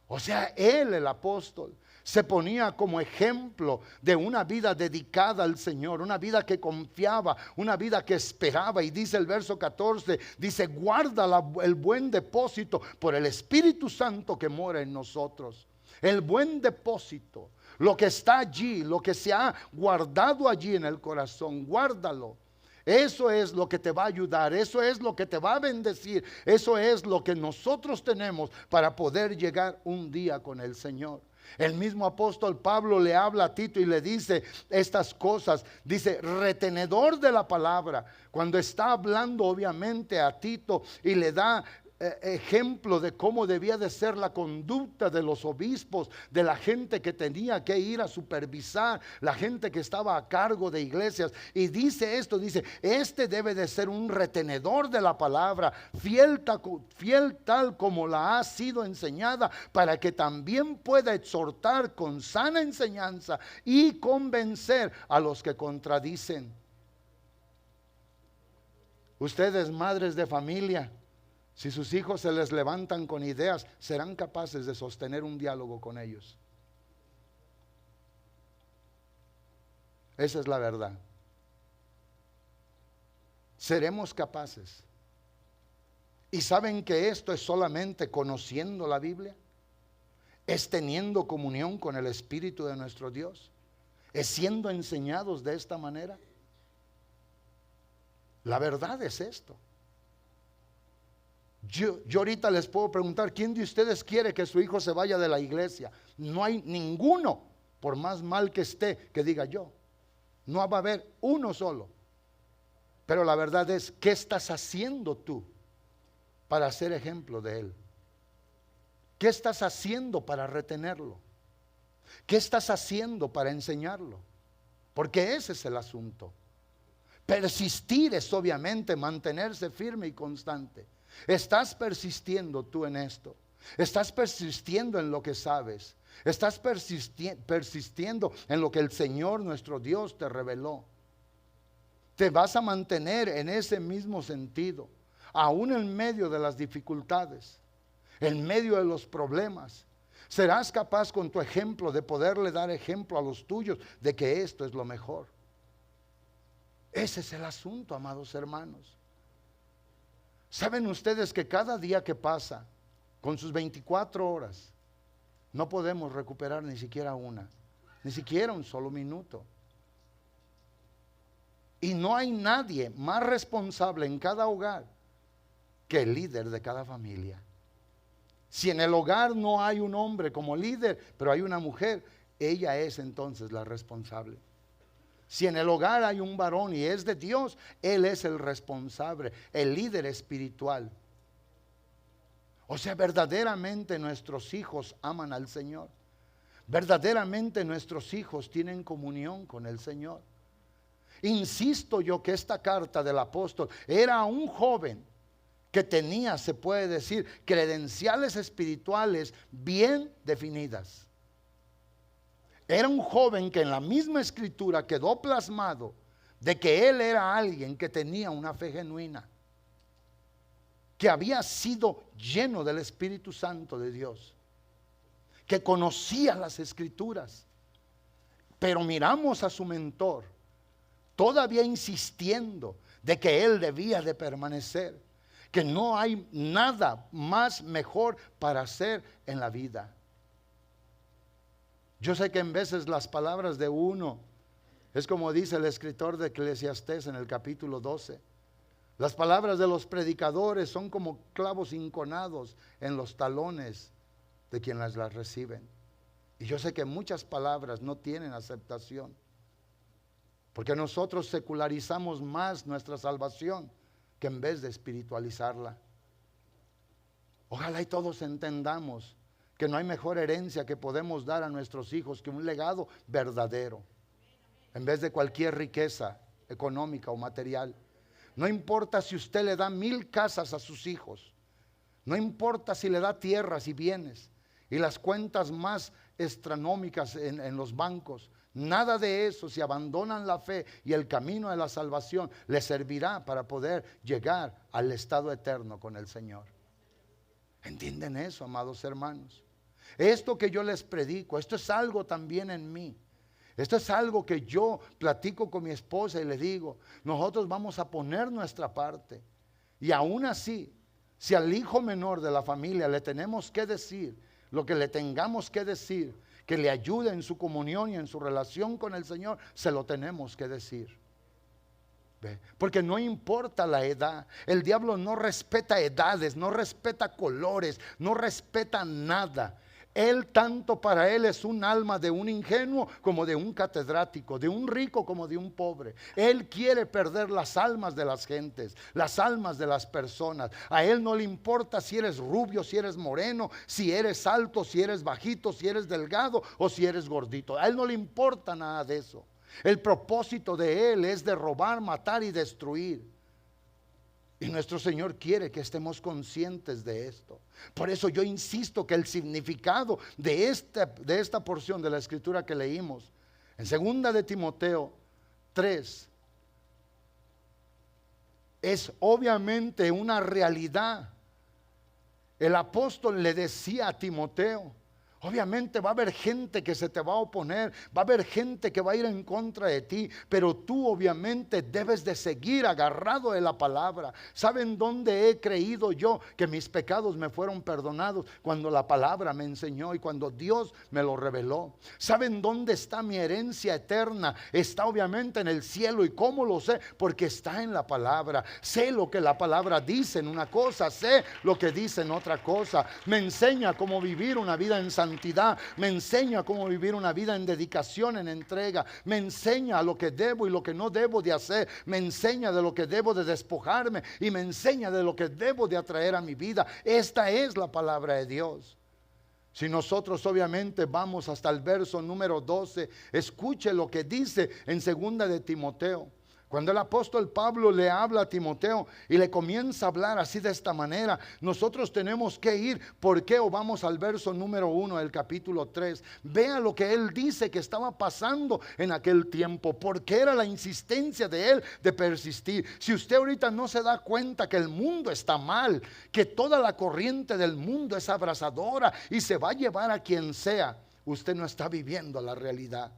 O sea, él, el apóstol, se ponía como ejemplo de una vida dedicada al Señor, una vida que confiaba, una vida que esperaba. Y dice el verso 14, dice: guarda el buen depósito por el Espíritu Santo que mora en nosotros. El buen depósito, lo que está allí, lo que se ha guardado allí en el corazón, guárdalo. Eso es lo que te va a ayudar, eso es lo que te va a bendecir, eso es lo que nosotros tenemos para poder llegar un día con el Señor. El mismo apóstol Pablo le habla a Tito y le dice estas cosas. Dice: retenedor de la palabra. Cuando está hablando obviamente a Tito y le da ejemplo de cómo debía de ser la conducta de los obispos, de la gente que tenía que ir a supervisar, la gente que estaba a cargo de iglesias. Y dice esto, dice: este debe de ser un retenedor de la palabra, fiel tal como la ha sido enseñada, para que también pueda exhortar con sana enseñanza y convencer a los que contradicen. Ustedes, madres de familia, si sus hijos se les levantan con ideas, ¿serán capaces de sostener un diálogo con ellos? Esa es la verdad. ¿Seremos capaces? ¿Y saben que esto es solamente conociendo la Biblia? ¿Es teniendo comunión con el Espíritu de nuestro Dios? ¿Es siendo enseñados de esta manera? La verdad es esto. Yo ahorita les puedo preguntar: ¿quién de ustedes quiere que su hijo se vaya de la iglesia? No hay ninguno, por más mal que esté, que diga yo. No va a haber uno solo. Pero la verdad es: ¿qué estás haciendo tú para ser ejemplo de él? ¿Qué estás haciendo para retenerlo? ¿Qué estás haciendo para enseñarlo? Porque ese es el asunto. Persistir es obviamente mantenerse firme y constante. ¿Estás persistiendo tú en esto? ¿Estás persistiendo en lo que sabes? ¿Estás persistiendo en lo que el Señor nuestro Dios te reveló? ¿Te vas a mantener en ese mismo sentido, aún en medio de las dificultades, en medio de los problemas? ¿Serás capaz con tu ejemplo de poderle dar ejemplo a los tuyos de que esto es lo mejor? Ese es el asunto, amados hermanos. ¿Saben ustedes que cada día que pasa, con sus 24 horas, no podemos recuperar ni siquiera una, ni siquiera un solo minuto? Y no hay nadie más responsable en cada hogar que el líder de cada familia. Si en el hogar no hay un hombre como líder, pero hay una mujer, ella es entonces la responsable. Si en el hogar hay un varón y es de Dios, él es el responsable, el líder espiritual. O sea, verdaderamente nuestros hijos aman al Señor. Verdaderamente nuestros hijos tienen comunión con el Señor. Insisto yo que esta carta del apóstol era un joven que tenía, se puede decir, credenciales espirituales bien definidas. Era un joven que en la misma escritura quedó plasmado de que él era alguien que tenía una fe genuina, que había sido lleno del Espíritu Santo de Dios, que conocía las escrituras. Pero miramos a su mentor todavía insistiendo de que Él debía de permanecer, que no hay nada más mejor para hacer en la vida. Yo sé que en veces las palabras de uno, es como dice el escritor de Eclesiastés en el capítulo 12, las palabras de los predicadores son como clavos enconados en los talones de quienes las reciben. Y yo sé que muchas palabras no tienen aceptación, porque nosotros secularizamos más nuestra salvación que en vez de espiritualizarla. Ojalá y todos entendamos que no hay mejor herencia que podemos dar a nuestros hijos que un legado verdadero, en vez de cualquier riqueza económica o material. No importa si usted le da 1000 casas a sus hijos, no importa si le da tierras y bienes y las cuentas más astronómicas en los bancos, nada de eso, si abandonan la fe y el camino de la salvación, les servirá para poder llegar al estado eterno con el Señor. ¿Entienden eso, amados hermanos? Esto que yo les predico, esto es algo también en mí. Esto es algo que yo platico con mi esposa y le digo, nosotros vamos a poner nuestra parte. Y aún así, si al hijo menor de la familia le tenemos que decir lo que le tengamos que decir, que le ayude en su comunión y en su relación con el Señor, se lo tenemos que decir. ¿Ve? Porque no importa la edad, el diablo no respeta edades, no respeta colores, no respeta nada. Él, tanto para él es un alma de un ingenuo como de un catedrático, de un rico como de un pobre. Él quiere perder las almas de las gentes, las almas de las personas. A él no le importa si eres rubio, si eres moreno, si eres alto, si eres bajito, si eres delgado o si eres gordito. A él no le importa nada de eso. El propósito de él es de robar, matar y destruir. Y nuestro Señor quiere que estemos conscientes de esto. Por eso yo insisto que el significado de esta porción de la escritura que leímos en 2 de Timoteo 3 es obviamente una realidad. El apóstol le decía a Timoteo, obviamente va a haber gente que se te va a oponer, va a haber gente que va a ir en contra de ti, pero tú obviamente debes de seguir agarrado de la palabra. ¿Saben dónde he creído yo que mis pecados me fueron perdonados? Cuando la palabra me enseñó y cuando Dios me lo reveló. ¿Saben dónde está mi herencia eterna? Está obviamente en el cielo. ¿Y cómo lo sé? Porque está en la palabra. Sé lo que la palabra dice en una cosa, sé lo que dice en otra cosa. Me enseña cómo vivir una vida en santidad. Me enseña cómo vivir una vida en dedicación, en entrega. Me enseña lo que debo y lo que no debo de hacer. Me enseña de lo que debo de despojarme y me enseña de lo que debo de atraer a mi vida. Esta es la palabra de Dios. Si nosotros obviamente vamos hasta el verso número 12, escuche lo que dice en 2 de Timoteo. Cuando el apóstol Pablo le habla a Timoteo y le comienza a hablar así de esta manera, nosotros tenemos que ir. ¿Por qué? O vamos al verso número 1 del capítulo 3. Vea lo que él dice que estaba pasando en aquel tiempo. ¿Por qué era la insistencia de él de persistir? Si usted ahorita no se da cuenta que el mundo está mal, que toda la corriente del mundo es abrasadora y se va a llevar a quien sea, usted no está viviendo la realidad.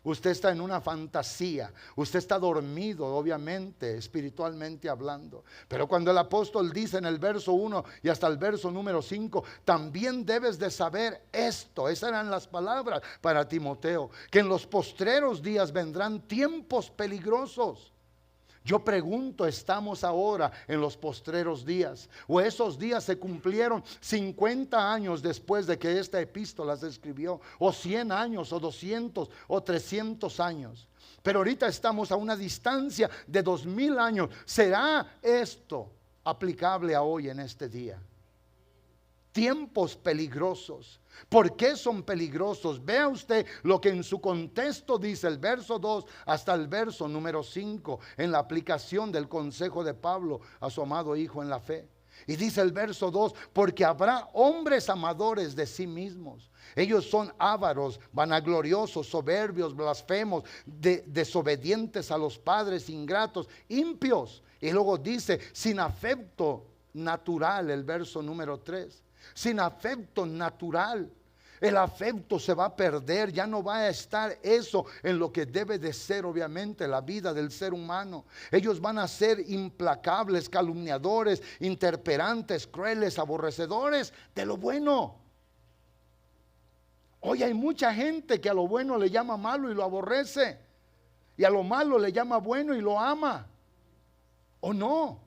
Usted está en una fantasía, usted está dormido, obviamente, espiritualmente hablando. Pero cuando el apóstol dice en el verso 1 y hasta el verso número 5, también debes de saber esto, esas eran las palabras para Timoteo, que en los postreros días vendrán tiempos peligrosos. Yo pregunto, ¿estamos ahora en los postreros días? ¿O esos días se cumplieron 50 años después de que esta epístola se escribió? ¿O 100 años, o 200, o 300 años? Pero ahorita estamos a una distancia de 2000 años. ¿Será esto aplicable a hoy en este día? Tiempos peligrosos. ¿Por qué son peligrosos? Vea usted lo que en su contexto dice el verso 2 hasta el verso número 5 en la aplicación del consejo de Pablo a su amado hijo en la fe. Y dice el verso 2, porque habrá hombres amadores de sí mismos. Ellos son ávaros, vanagloriosos, soberbios, blasfemos, desobedientes a los padres, ingratos, impios. Y luego dice, sin afecto natural, el verso número 3. Sin afecto natural. El afecto se va a perder, ya no va a estar eso en lo que debe de ser obviamente la vida del ser humano. Ellos van a ser implacables, calumniadores, interperantes, crueles, aborrecedores de lo bueno. Hoy hay mucha gente que a lo bueno le llama malo y lo aborrece, y a lo malo le llama bueno y lo ama, ¿o no?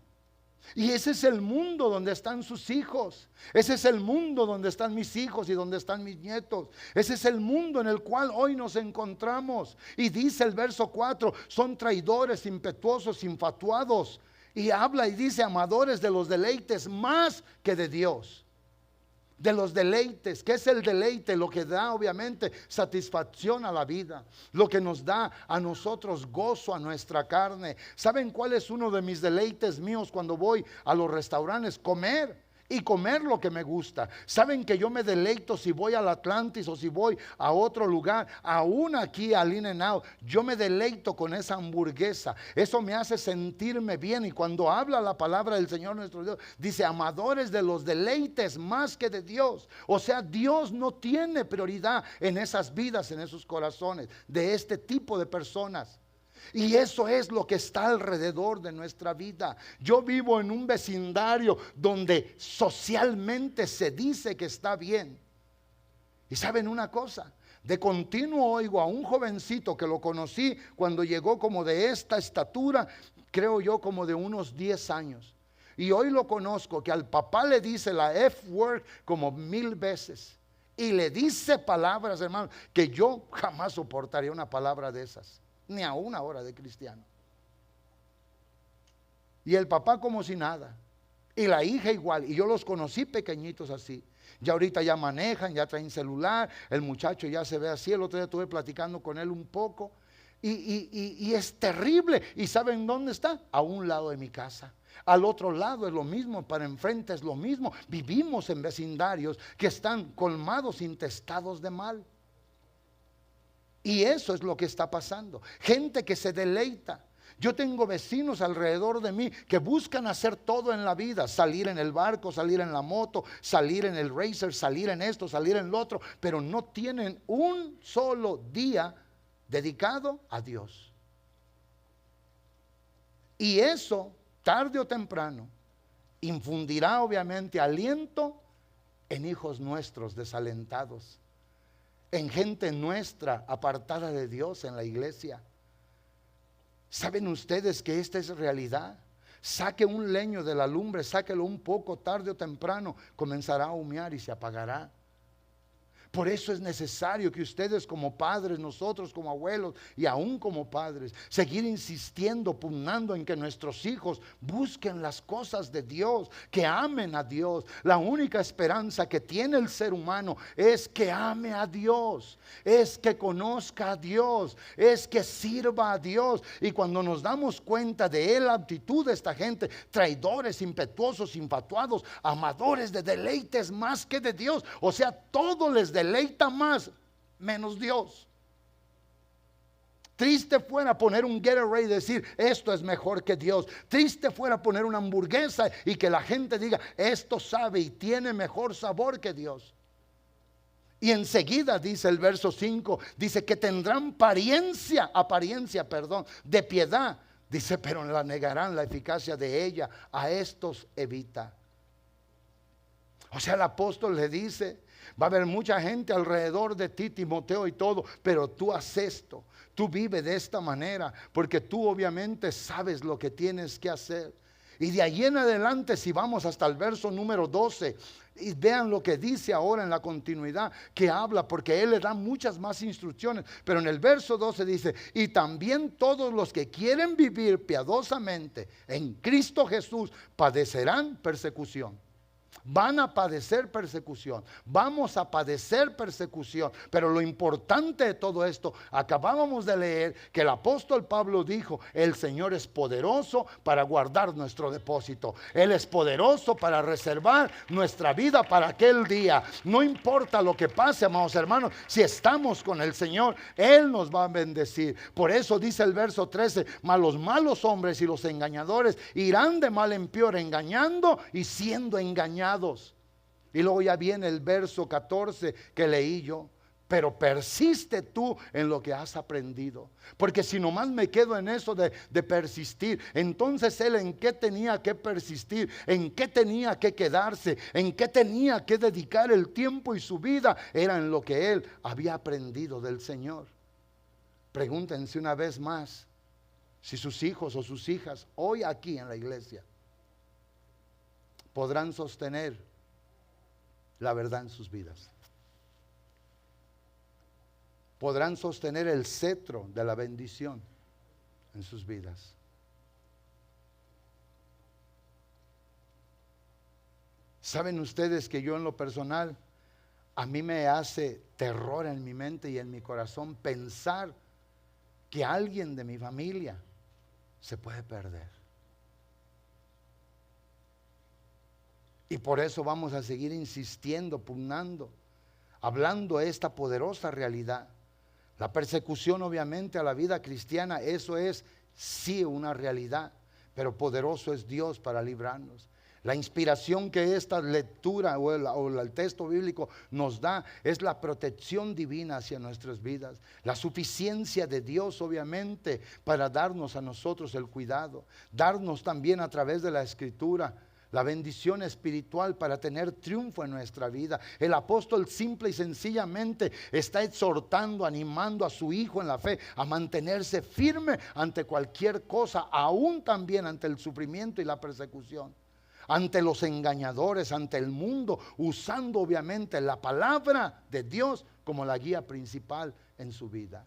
Y ese es el mundo donde están sus hijos. Ese es el mundo donde están mis hijos y donde están mis nietos. Ese es el mundo en el cual hoy nos encontramos. Y dice el verso 4, son traidores, impetuosos, infatuados. Y habla y dice, amadores de los deleites más que de Dios. De los deleites. ¿Qué es el deleite? Lo que da obviamente satisfacción a la vida, lo que nos da a nosotros gozo a nuestra carne. ¿Saben cuál es uno de mis deleites míos cuando voy a los restaurantes? Comer. Y comer lo que me gusta. Saben que yo me deleito si voy al Atlantis o si voy a otro lugar, aún aquí al In-N-Out, yo me deleito con esa hamburguesa. Eso me hace sentirme bien. Y cuando habla la palabra del Señor nuestro Dios, dice, amadores de los deleites más que de Dios. O sea, Dios no tiene prioridad en esas vidas, en esos corazones de este tipo de personas. Y eso es lo que está alrededor de nuestra vida. Yo vivo en un vecindario donde socialmente se dice que está bien. Y saben una cosa, de continuo oigo a un jovencito que lo conocí cuando llegó como de esta estatura, creo yo como de unos 10 años. Y hoy lo conozco que al papá le dice la F-word como 1000 veces. Y le dice palabras, hermano, que yo jamás soportaría una palabra de esas. Ni a una hora de cristiano. Y el papá como si nada. Y la hija igual. Y yo los conocí pequeñitos así. Ya ahorita ya manejan, ya traen celular. El muchacho ya se ve así. El otro día estuve platicando con él un poco. Y es terrible. ¿Y saben dónde está? A un lado de mi casa. Al otro lado es lo mismo, para enfrente es lo mismo. Vivimos en vecindarios que están colmados, intestados de mal. Y eso es lo que está pasando. Gente que se deleita. Yo tengo vecinos alrededor de mí que buscan hacer todo en la vida. Salir en el barco, salir en la moto, salir en el racer, salir en esto, salir en lo otro. Pero no tienen un solo día dedicado a Dios. Y eso, tarde o temprano, infundirá obviamente aliento en hijos nuestros desalentados. En gente nuestra apartada de Dios en la iglesia. ¿Saben ustedes que esta es realidad? Saque un leño de la lumbre, sáquelo un poco, tarde o temprano comenzará a humear y se apagará. Por eso es necesario que ustedes como padres, nosotros como abuelos y aún como padres, seguir insistiendo, pugnando en que nuestros hijos busquen las cosas de Dios, que amen a Dios. La única esperanza que tiene el ser humano es que ame a Dios, es que conozca a Dios, es que sirva a Dios. Y cuando nos damos cuenta de la actitud de esta gente, traidores, impetuosos, infatuados, amadores de deleites más que de Dios, o sea, todo les deleita más, menos Dios. Triste fuera poner un Gatorade y decir, esto es mejor que Dios. Triste fuera poner una hamburguesa y que la gente diga, esto sabe y tiene mejor sabor que Dios. Y enseguida dice el verso 5, dice que tendrán apariencia de piedad. Dice, pero la negarán la eficacia de ella. A estos evita. O sea, el apóstol le dice, va a haber mucha gente alrededor de ti, Timoteo y todo, pero tú haces esto, tú vives de esta manera, porque tú obviamente sabes lo que tienes que hacer. Y de ahí en adelante, si vamos hasta el verso número 12, y vean lo que dice ahora en la continuidad, que habla, porque él le da muchas más instrucciones, pero en el verso 12 dice, y también todos los que quieren vivir piadosamente en Cristo Jesús padecerán persecución. Van a padecer persecución, vamos a padecer persecución, pero lo importante de todo esto, acabábamos de leer que el apóstol Pablo dijo, el Señor es poderoso para guardar nuestro depósito, Él es poderoso para reservar nuestra vida para aquel día. No importa lo que pase, amados hermanos, si estamos con el Señor, Él nos va a bendecir. Por eso dice el verso 13, mas los malos hombres y los engañadores irán de mal en peor, engañando y siendo engañados. Y luego ya viene el verso 14 que leí yo. Pero persiste tú en lo que has aprendido. Porque si nomás me quedo en eso de persistir, entonces él en qué tenía que persistir, en qué tenía que quedarse, en qué tenía que dedicar el tiempo y su vida, era en lo que él había aprendido del Señor. Pregúntense una vez más si sus hijos o sus hijas hoy aquí en la iglesia podrán sostener la verdad en sus vidas. Podrán sostener el cetro de la bendición en sus vidas. ¿Saben ustedes que yo en lo personal, a mí me hace terror en mi mente y en mi corazón pensar que alguien de mi familia se puede perder? Y por eso vamos a seguir insistiendo, pugnando, hablando esta poderosa realidad. La persecución obviamente a la vida cristiana, eso es sí una realidad, pero poderoso es Dios para librarnos. La inspiración que esta lectura o el texto bíblico nos da es la protección divina hacia nuestras vidas. La suficiencia de Dios obviamente para darnos a nosotros el cuidado. Darnos también a través de la Escritura la bendición espiritual para tener triunfo en nuestra vida. El apóstol simple y sencillamente está exhortando, animando a su hijo en la fe a mantenerse firme ante cualquier cosa, aún también ante el sufrimiento y la persecución, ante los engañadores, ante el mundo, usando obviamente la palabra de Dios como la guía principal en su vida.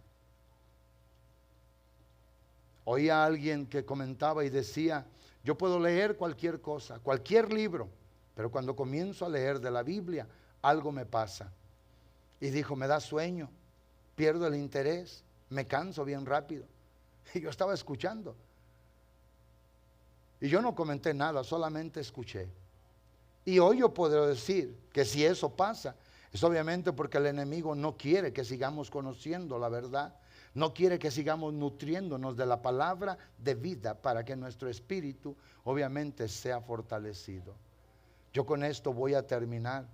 Oía a alguien que comentaba y decía: yo puedo leer cualquier cosa, cualquier libro, pero cuando comienzo a leer de la Biblia, algo me pasa. Y dijo: me da sueño, pierdo el interés, me canso bien rápido. Y yo estaba escuchando. Y yo no comenté nada, solamente escuché. Y hoy yo puedo decir que si eso pasa, es obviamente porque el enemigo no quiere que sigamos conociendo la verdad. No quiere que sigamos nutriéndonos de la palabra de vida para que nuestro espíritu obviamente sea fortalecido. Yo con esto voy a terminar.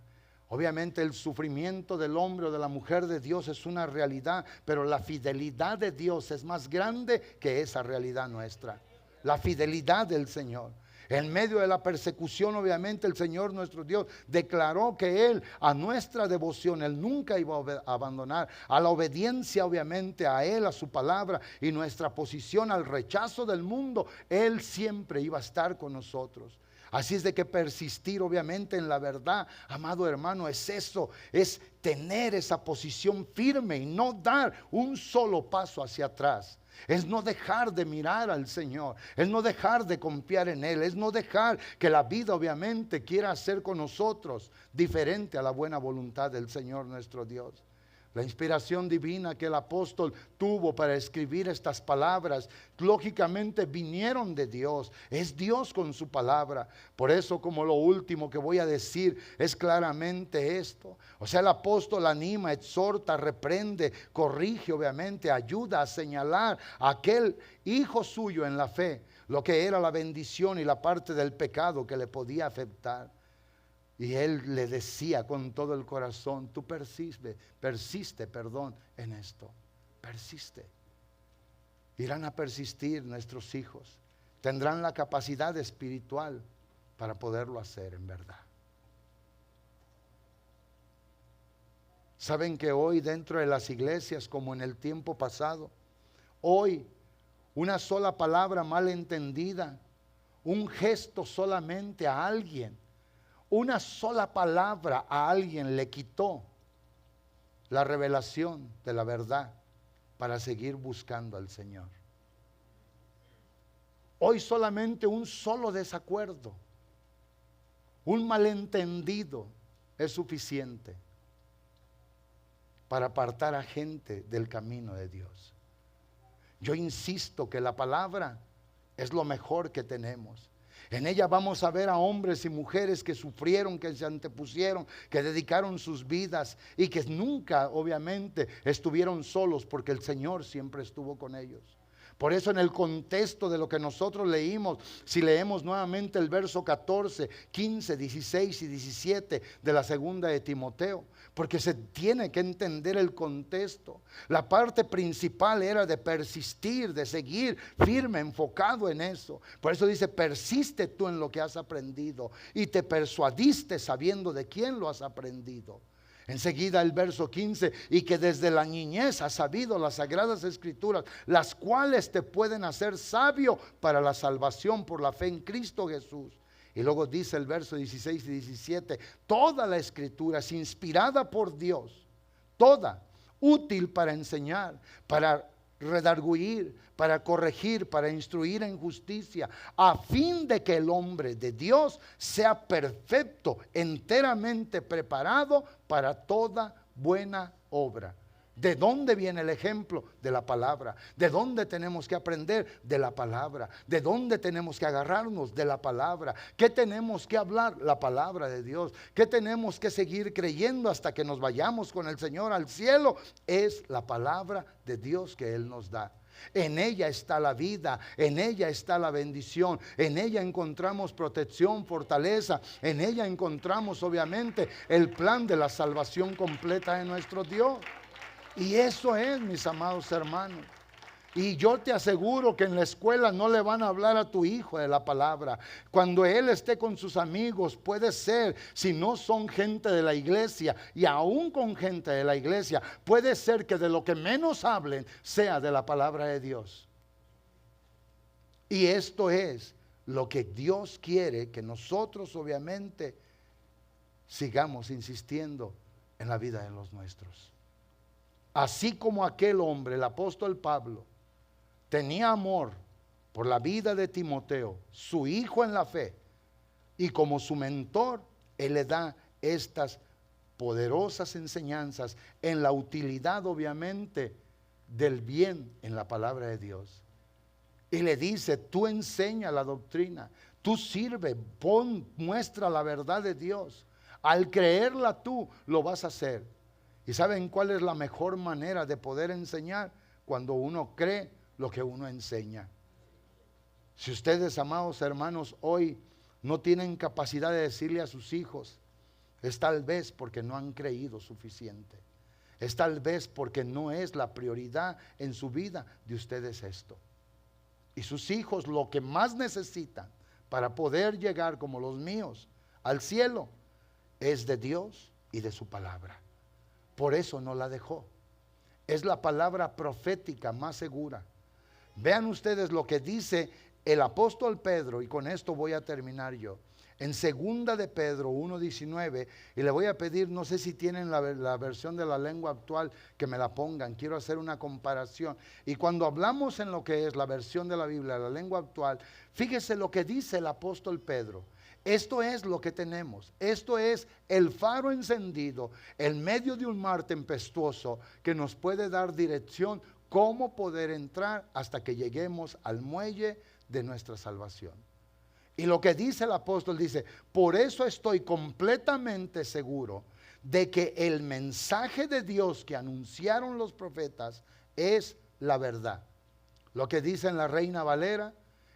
Obviamente el sufrimiento del hombre o de la mujer de Dios es una realidad, pero la fidelidad de Dios es más grande que esa realidad nuestra. La fidelidad del Señor. En medio de la persecución, obviamente, el Señor nuestro Dios declaró que Él, a nuestra devoción, Él nunca iba a abandonar. A la obediencia, obviamente, a Él, a su palabra y nuestra posición al rechazo del mundo, Él siempre iba a estar con nosotros. Así es de que persistir obviamente en la verdad, amado hermano, es eso, es tener esa posición firme y no dar un solo paso hacia atrás. Es no dejar de mirar al Señor, es no dejar de confiar en Él, es no dejar que la vida obviamente quiera hacer con nosotros diferente a la buena voluntad del Señor nuestro Dios. La inspiración divina que el apóstol tuvo para escribir estas palabras, lógicamente vinieron de Dios. Es Dios con su palabra. Por eso, como lo último que voy a decir es claramente esto. O sea, el apóstol anima, exhorta, reprende, corrige, obviamente, ayuda a señalar a aquel hijo suyo en la fe, lo que era la bendición y la parte del pecado que le podía afectar. Y él le decía con todo el corazón: tú persiste en esto, persiste. Irán a persistir nuestros hijos, tendrán la capacidad espiritual para poderlo hacer en verdad. Saben que hoy dentro de las iglesias, como en el tiempo pasado, hoy una sola palabra mal entendida, un gesto solamente a alguien, una sola palabra a alguien le quitó la revelación de la verdad para seguir buscando al Señor. Hoy solamente un solo desacuerdo, un malentendido es suficiente para apartar a gente del camino de Dios. Yo insisto que la palabra es lo mejor que tenemos. En ella vamos a ver a hombres y mujeres que sufrieron, que se antepusieron, que dedicaron sus vidas y que nunca, obviamente, estuvieron solos porque el Señor siempre estuvo con ellos. Por eso en el contexto de lo que nosotros leímos, si leemos nuevamente el verso 14, 15, 16 y 17 de la segunda de Timoteo, porque se tiene que entender el contexto. La parte principal era de persistir, de seguir firme, enfocado en eso. Por eso dice, persiste tú en lo que has aprendido y te persuadiste sabiendo de quién lo has aprendido. Enseguida el verso 15, y que desde la niñez has sabido las sagradas escrituras, las cuales te pueden hacer sabio para la salvación por la fe en Cristo Jesús. Y luego dice el verso 16 y 17, toda la escritura es inspirada por Dios, toda, útil para enseñar, para redarguir, para corregir, para instruir en justicia, a fin de que el hombre de Dios sea perfecto, enteramente preparado para toda buena obra. ¿De dónde viene el ejemplo? De la palabra. ¿De dónde tenemos que aprender? De la palabra. ¿De dónde tenemos que agarrarnos? De la palabra. ¿Qué tenemos que hablar? La palabra de Dios. ¿Qué tenemos que seguir creyendo hasta que nos vayamos con el Señor al cielo? Es la palabra de Dios que Él nos da. En ella está la vida, en ella está la bendición, en ella encontramos protección, fortaleza, en ella encontramos obviamente el plan de la salvación completa de nuestro Dios. Y eso es, mis amados hermanos. Y yo te aseguro que en la escuela no le van a hablar a tu hijo de la palabra. Cuando él esté con sus amigos, puede ser, si no son gente de la iglesia, y aún con gente de la iglesia, puede ser que de lo que menos hablen sea de la palabra de Dios. Y esto es lo que Dios quiere que nosotros obviamente sigamos insistiendo en la vida de los nuestros. Así como aquel hombre, el apóstol Pablo, tenía amor por la vida de Timoteo, su hijo en la fe, y como su mentor, él le da estas poderosas enseñanzas en la utilidad obviamente del bien en la palabra de Dios. Y le dice, tú enseña la doctrina, tú sirve, muestra la verdad de Dios. Al creerla tú lo vas a hacer. ¿Y saben cuál es la mejor manera de poder enseñar? Cuando uno cree lo que uno enseña. Si ustedes, amados hermanos, hoy no tienen capacidad de decirle a sus hijos, es tal vez porque no han creído suficiente. Es tal vez porque no es la prioridad en su vida de ustedes esto. Y sus hijos lo que más necesitan para poder llegar como los míos al cielo es de Dios y de su palabra. Por eso no la dejó. Es la palabra profética más segura. Vean ustedes lo que dice el apóstol Pedro, y con esto voy a terminar yo. En segunda de Pedro 1:19, y le voy a pedir, no sé si tienen la versión de la lengua actual, que me la pongan, quiero hacer una comparación. Y cuando hablamos en lo que es la versión de la Biblia, la lengua actual, fíjese lo que dice el apóstol Pedro. Esto es lo que tenemos, esto es el faro encendido en medio de un mar tempestuoso que nos puede dar dirección, cómo poder entrar hasta que lleguemos al muelle de nuestra salvación. Y lo que dice el apóstol dice, por eso estoy completamente seguro de que el mensaje de Dios que anunciaron los profetas es la verdad. Lo que dice en la Reina Valera,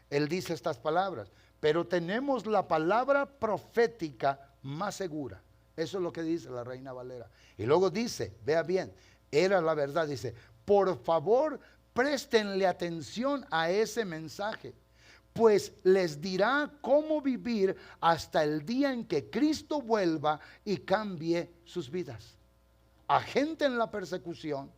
él dice estas palabras. Pero tenemos la palabra profética más segura. Eso es lo que dice la Reina Valera. Y luego dice, vea bien, era la verdad, dice, por favor, préstenle atención a ese mensaje, pues les dirá cómo vivir hasta el día en que Cristo vuelva y cambie sus vidas. A gente en la persecución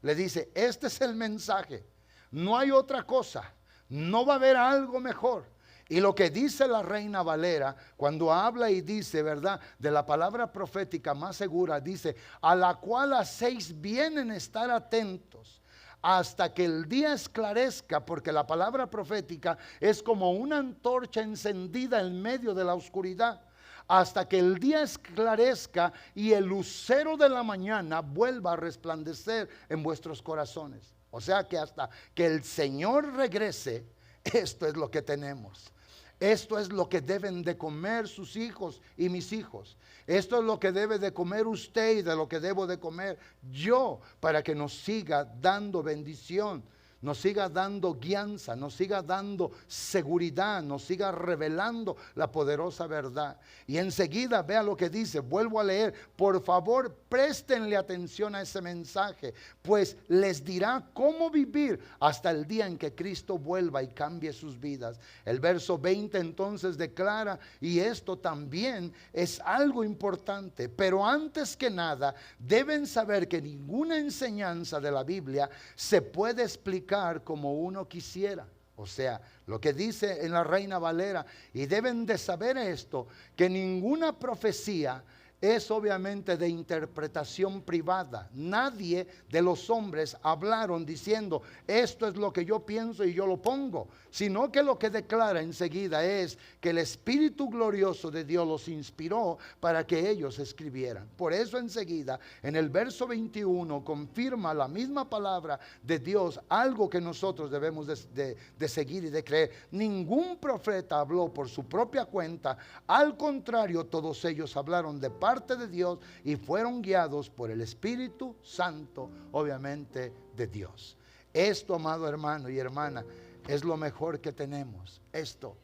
le dice, este es el mensaje, no hay otra cosa, no va a haber algo mejor. Y lo que dice la Reina Valera, cuando habla y dice, ¿verdad?, de la palabra profética más segura, dice, a la cual hacéis bien en estar atentos hasta que el día esclarezca, porque la palabra profética es como una antorcha encendida en medio de la oscuridad, hasta que el día esclarezca y el lucero de la mañana vuelva a resplandecer en vuestros corazones. O sea que hasta que el Señor regrese, esto es lo que tenemos. Esto es lo que deben de comer sus hijos y mis hijos. Esto es lo que debe de comer usted y de lo que debo de comer yo, para que nos siga dando bendición nos siga dando guianza, nos siga dando seguridad, nos siga revelando la poderosa verdad. Y enseguida vea lo que dice, vuelvo a leer, por favor préstenle atención a ese mensaje, pues les dirá cómo vivir hasta el día en que Cristo vuelva y cambie sus vidas. El verso 20 entonces declara, y esto también es algo importante, pero antes que nada deben saber que ninguna enseñanza de la Biblia se puede explicar como uno quisiera. O sea, lo que dice en la Reina Valera, y deben de saber esto, que ninguna profecía es obviamente de interpretación privada. Nadie de los hombres hablaron diciendo, esto es lo que yo pienso y yo lo pongo, sino que lo que declara enseguida es que el Espíritu glorioso de Dios los inspiró para que ellos escribieran. Por eso enseguida en el verso 21 confirma la misma palabra de Dios, algo que nosotros debemos de seguir y de creer. Ningún profeta habló por su propia cuenta, al contrario, todos ellos hablaron de parte de Dios y fueron guiados por el Espíritu Santo, obviamente de Dios. Esto, amado hermano y hermana, es lo mejor que tenemos. Esto.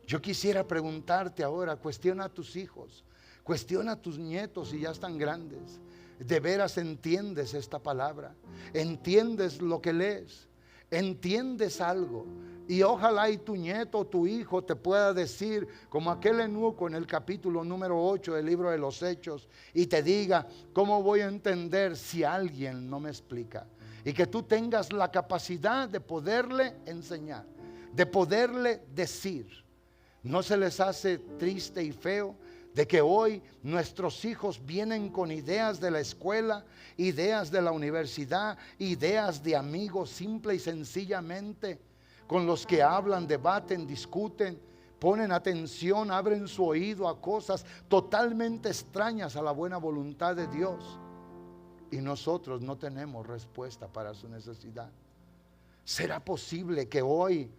Yo quisiera preguntarte ahora, cuestiona a tus hijos, cuestiona a tus nietos si ya están grandes. ¿De veras entiendes esta palabra? ¿Entiendes lo que lees? ¿Entiendes algo? Y ojalá y tu nieto o tu hijo te pueda decir, como aquel eunuco en el capítulo número 8 del libro de los Hechos, y te diga, ¿cómo voy a entender si alguien no me explica? Y que tú tengas la capacidad de poderle enseñar, de poderle decir. ¿No se les hace triste y feo de que hoy nuestros hijos vienen con ideas de la escuela, ideas de la universidad, ideas de amigos, simple y sencillamente, con los que hablan, debaten, discuten, ponen atención, abren su oído a cosas totalmente extrañas a la buena voluntad de Dios? Y nosotros no tenemos respuesta para su necesidad. ¿Será posible que hoy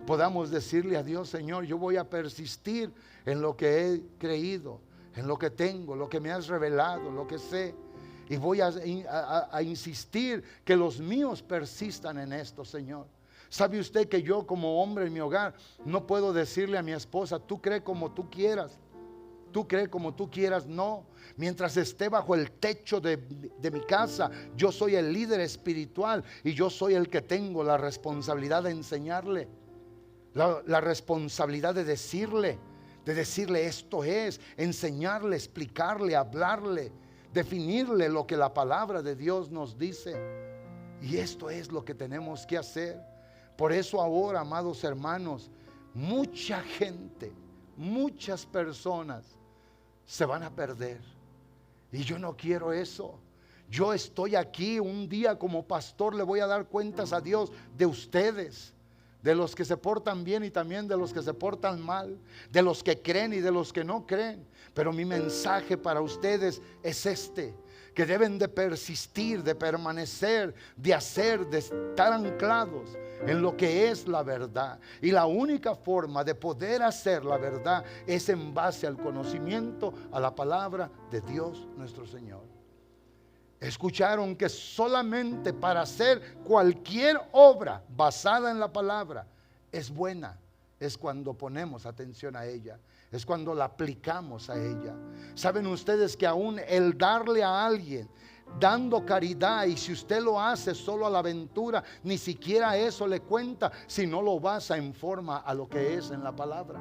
podamos decirle a Dios, Señor, yo voy a persistir en lo que he creído, en lo que tengo, lo que me has revelado, lo que sé, y voy a insistir que los míos persistan en esto, Señor? ¿Sabe usted que yo como hombre en mi hogar no puedo decirle a mi esposa, tú cree como tú quieras? Tú crees como tú quieras? No. Mientras esté bajo el techo de mi casa, yo soy el líder espiritual y yo soy el que tengo la responsabilidad de enseñarle, la responsabilidad de decirle esto es, enseñarle, explicarle, hablarle, definirle lo que la palabra de Dios nos dice. Y esto es lo que tenemos que hacer. Por eso ahora, amados hermanos, mucha gente, muchas personas se van a perder. Y yo no quiero eso. Yo estoy aquí un día como pastor, le voy a dar cuentas a Dios de ustedes, de los que se portan bien y también de los que se portan mal, de los que creen y de los que no creen. Pero mi mensaje para ustedes es este: que deben de persistir, de permanecer, de hacer, de estar anclados en lo que es la verdad. Y la única forma de poder hacer la verdad es en base al conocimiento, a la palabra de Dios nuestro Señor. Escucharon que solamente para hacer cualquier obra basada en la palabra es buena, es cuando ponemos atención a ella, es cuando la aplicamos a ella. Saben ustedes que aún el darle a alguien, dando caridad, y si usted lo hace solo a la aventura, ni siquiera eso le cuenta si no lo basa en forma a lo que es en la palabra.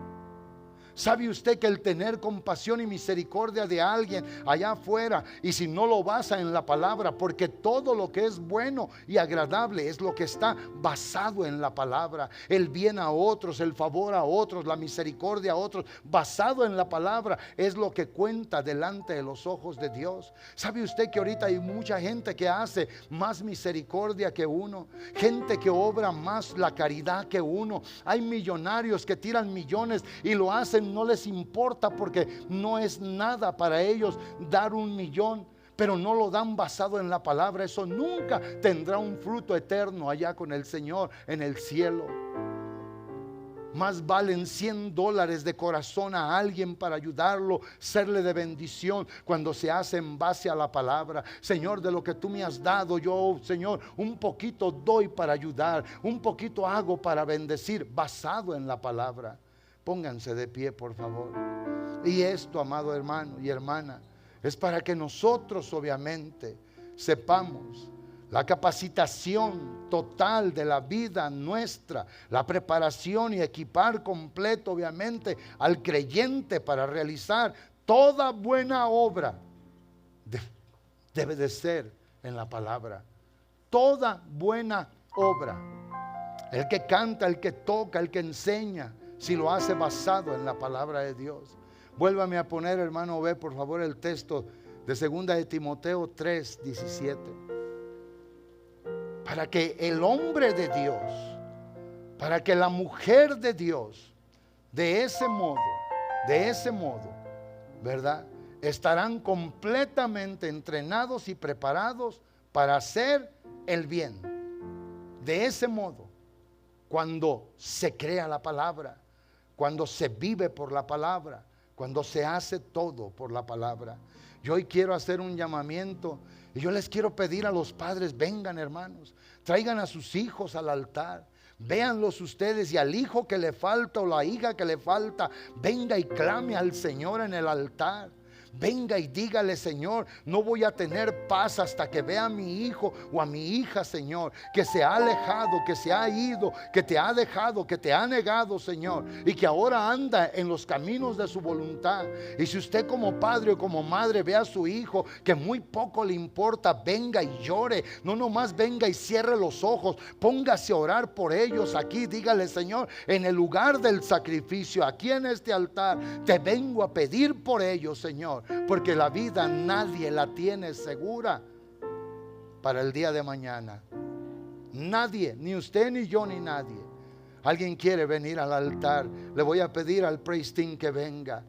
¿Sabe usted que el tener compasión y misericordia de alguien allá afuera, y si no lo basa en la palabra, porque todo lo que es bueno y agradable es lo que está basado en la palabra, el bien a otros, el favor a otros, la misericordia a otros, basado en la palabra, es lo que cuenta delante de los ojos de Dios? ¿Sabe usted que ahorita hay mucha gente que hace más misericordia que uno, gente que obra más la caridad que uno? Hay millonarios que tiran millones y lo hacen, no les importa, porque no es nada para ellos dar 1 millón, pero no lo dan basado en la palabra. Eso nunca tendrá un fruto eterno allá con el Señor en el cielo. Más valen $100 de corazón a alguien para ayudarlo, serle de bendición cuando se hace en base a la palabra. Señor, de lo que tú me has dado, yo, Señor, un poquito doy para ayudar, un poquito hago para bendecir, basado en la palabra. Pónganse de pie, por favor. Y esto, amado hermano y hermana, es para que nosotros obviamente sepamos la capacitación total de la vida nuestra, la preparación y equipar completo obviamente al creyente para realizar toda buena obra. Debe de ser en la palabra. Toda buena obra. El que canta, el que toca, el que enseña, si lo hace basado en la palabra de Dios. Vuélvame a poner, hermano, ve por favor el texto de 2 de Timoteo 3:17. Para que el hombre de Dios, para que la mujer de Dios, de ese modo, ¿verdad? Estarán completamente entrenados y preparados para hacer el bien. De ese modo, cuando se crea la palabra, cuando se vive por la palabra, cuando se hace todo por la palabra. Yo hoy quiero hacer un llamamiento y yo les quiero pedir a los padres, vengan hermanos, traigan a sus hijos al altar. Véanlos ustedes, y al hijo que le falta o la hija que le falta, venga y clame al Señor en el altar. Venga y dígale: Señor, no voy a tener paz hasta que vea a mi hijo o a mi hija, Señor, que se ha alejado, que se ha ido, que te ha dejado, que te ha negado, Señor, y que ahora anda en los caminos de su voluntad. Y si usted como padre o como madre ve a su hijo que muy poco le importa, venga y llore. No nomás venga y cierre los ojos, póngase a orar por ellos aquí. Dígale: Señor, en el lugar del sacrificio, aquí en este altar, te vengo a pedir por ellos, Señor. Porque la vida nadie la tiene segura para el día de mañana. Nadie, ni usted, ni yo, ni nadie. Alguien quiere venir al altar, le voy a pedir al praise team que venga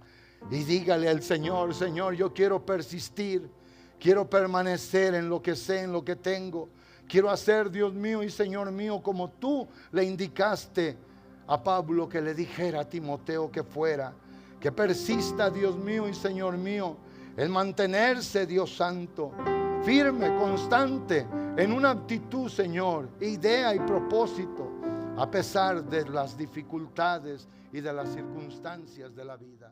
y dígale al Señor: Señor, yo quiero persistir, quiero permanecer en lo que sé, en lo que tengo. Quiero hacer, Dios mío y Señor mío, como tú le indicaste a Pablo que le dijera a Timoteo que fuera. Que persista, Dios mío y Señor mío, en mantenerse, Dios santo, firme, constante, en una actitud, Señor, idea y propósito, a pesar de las dificultades y de las circunstancias de la vida.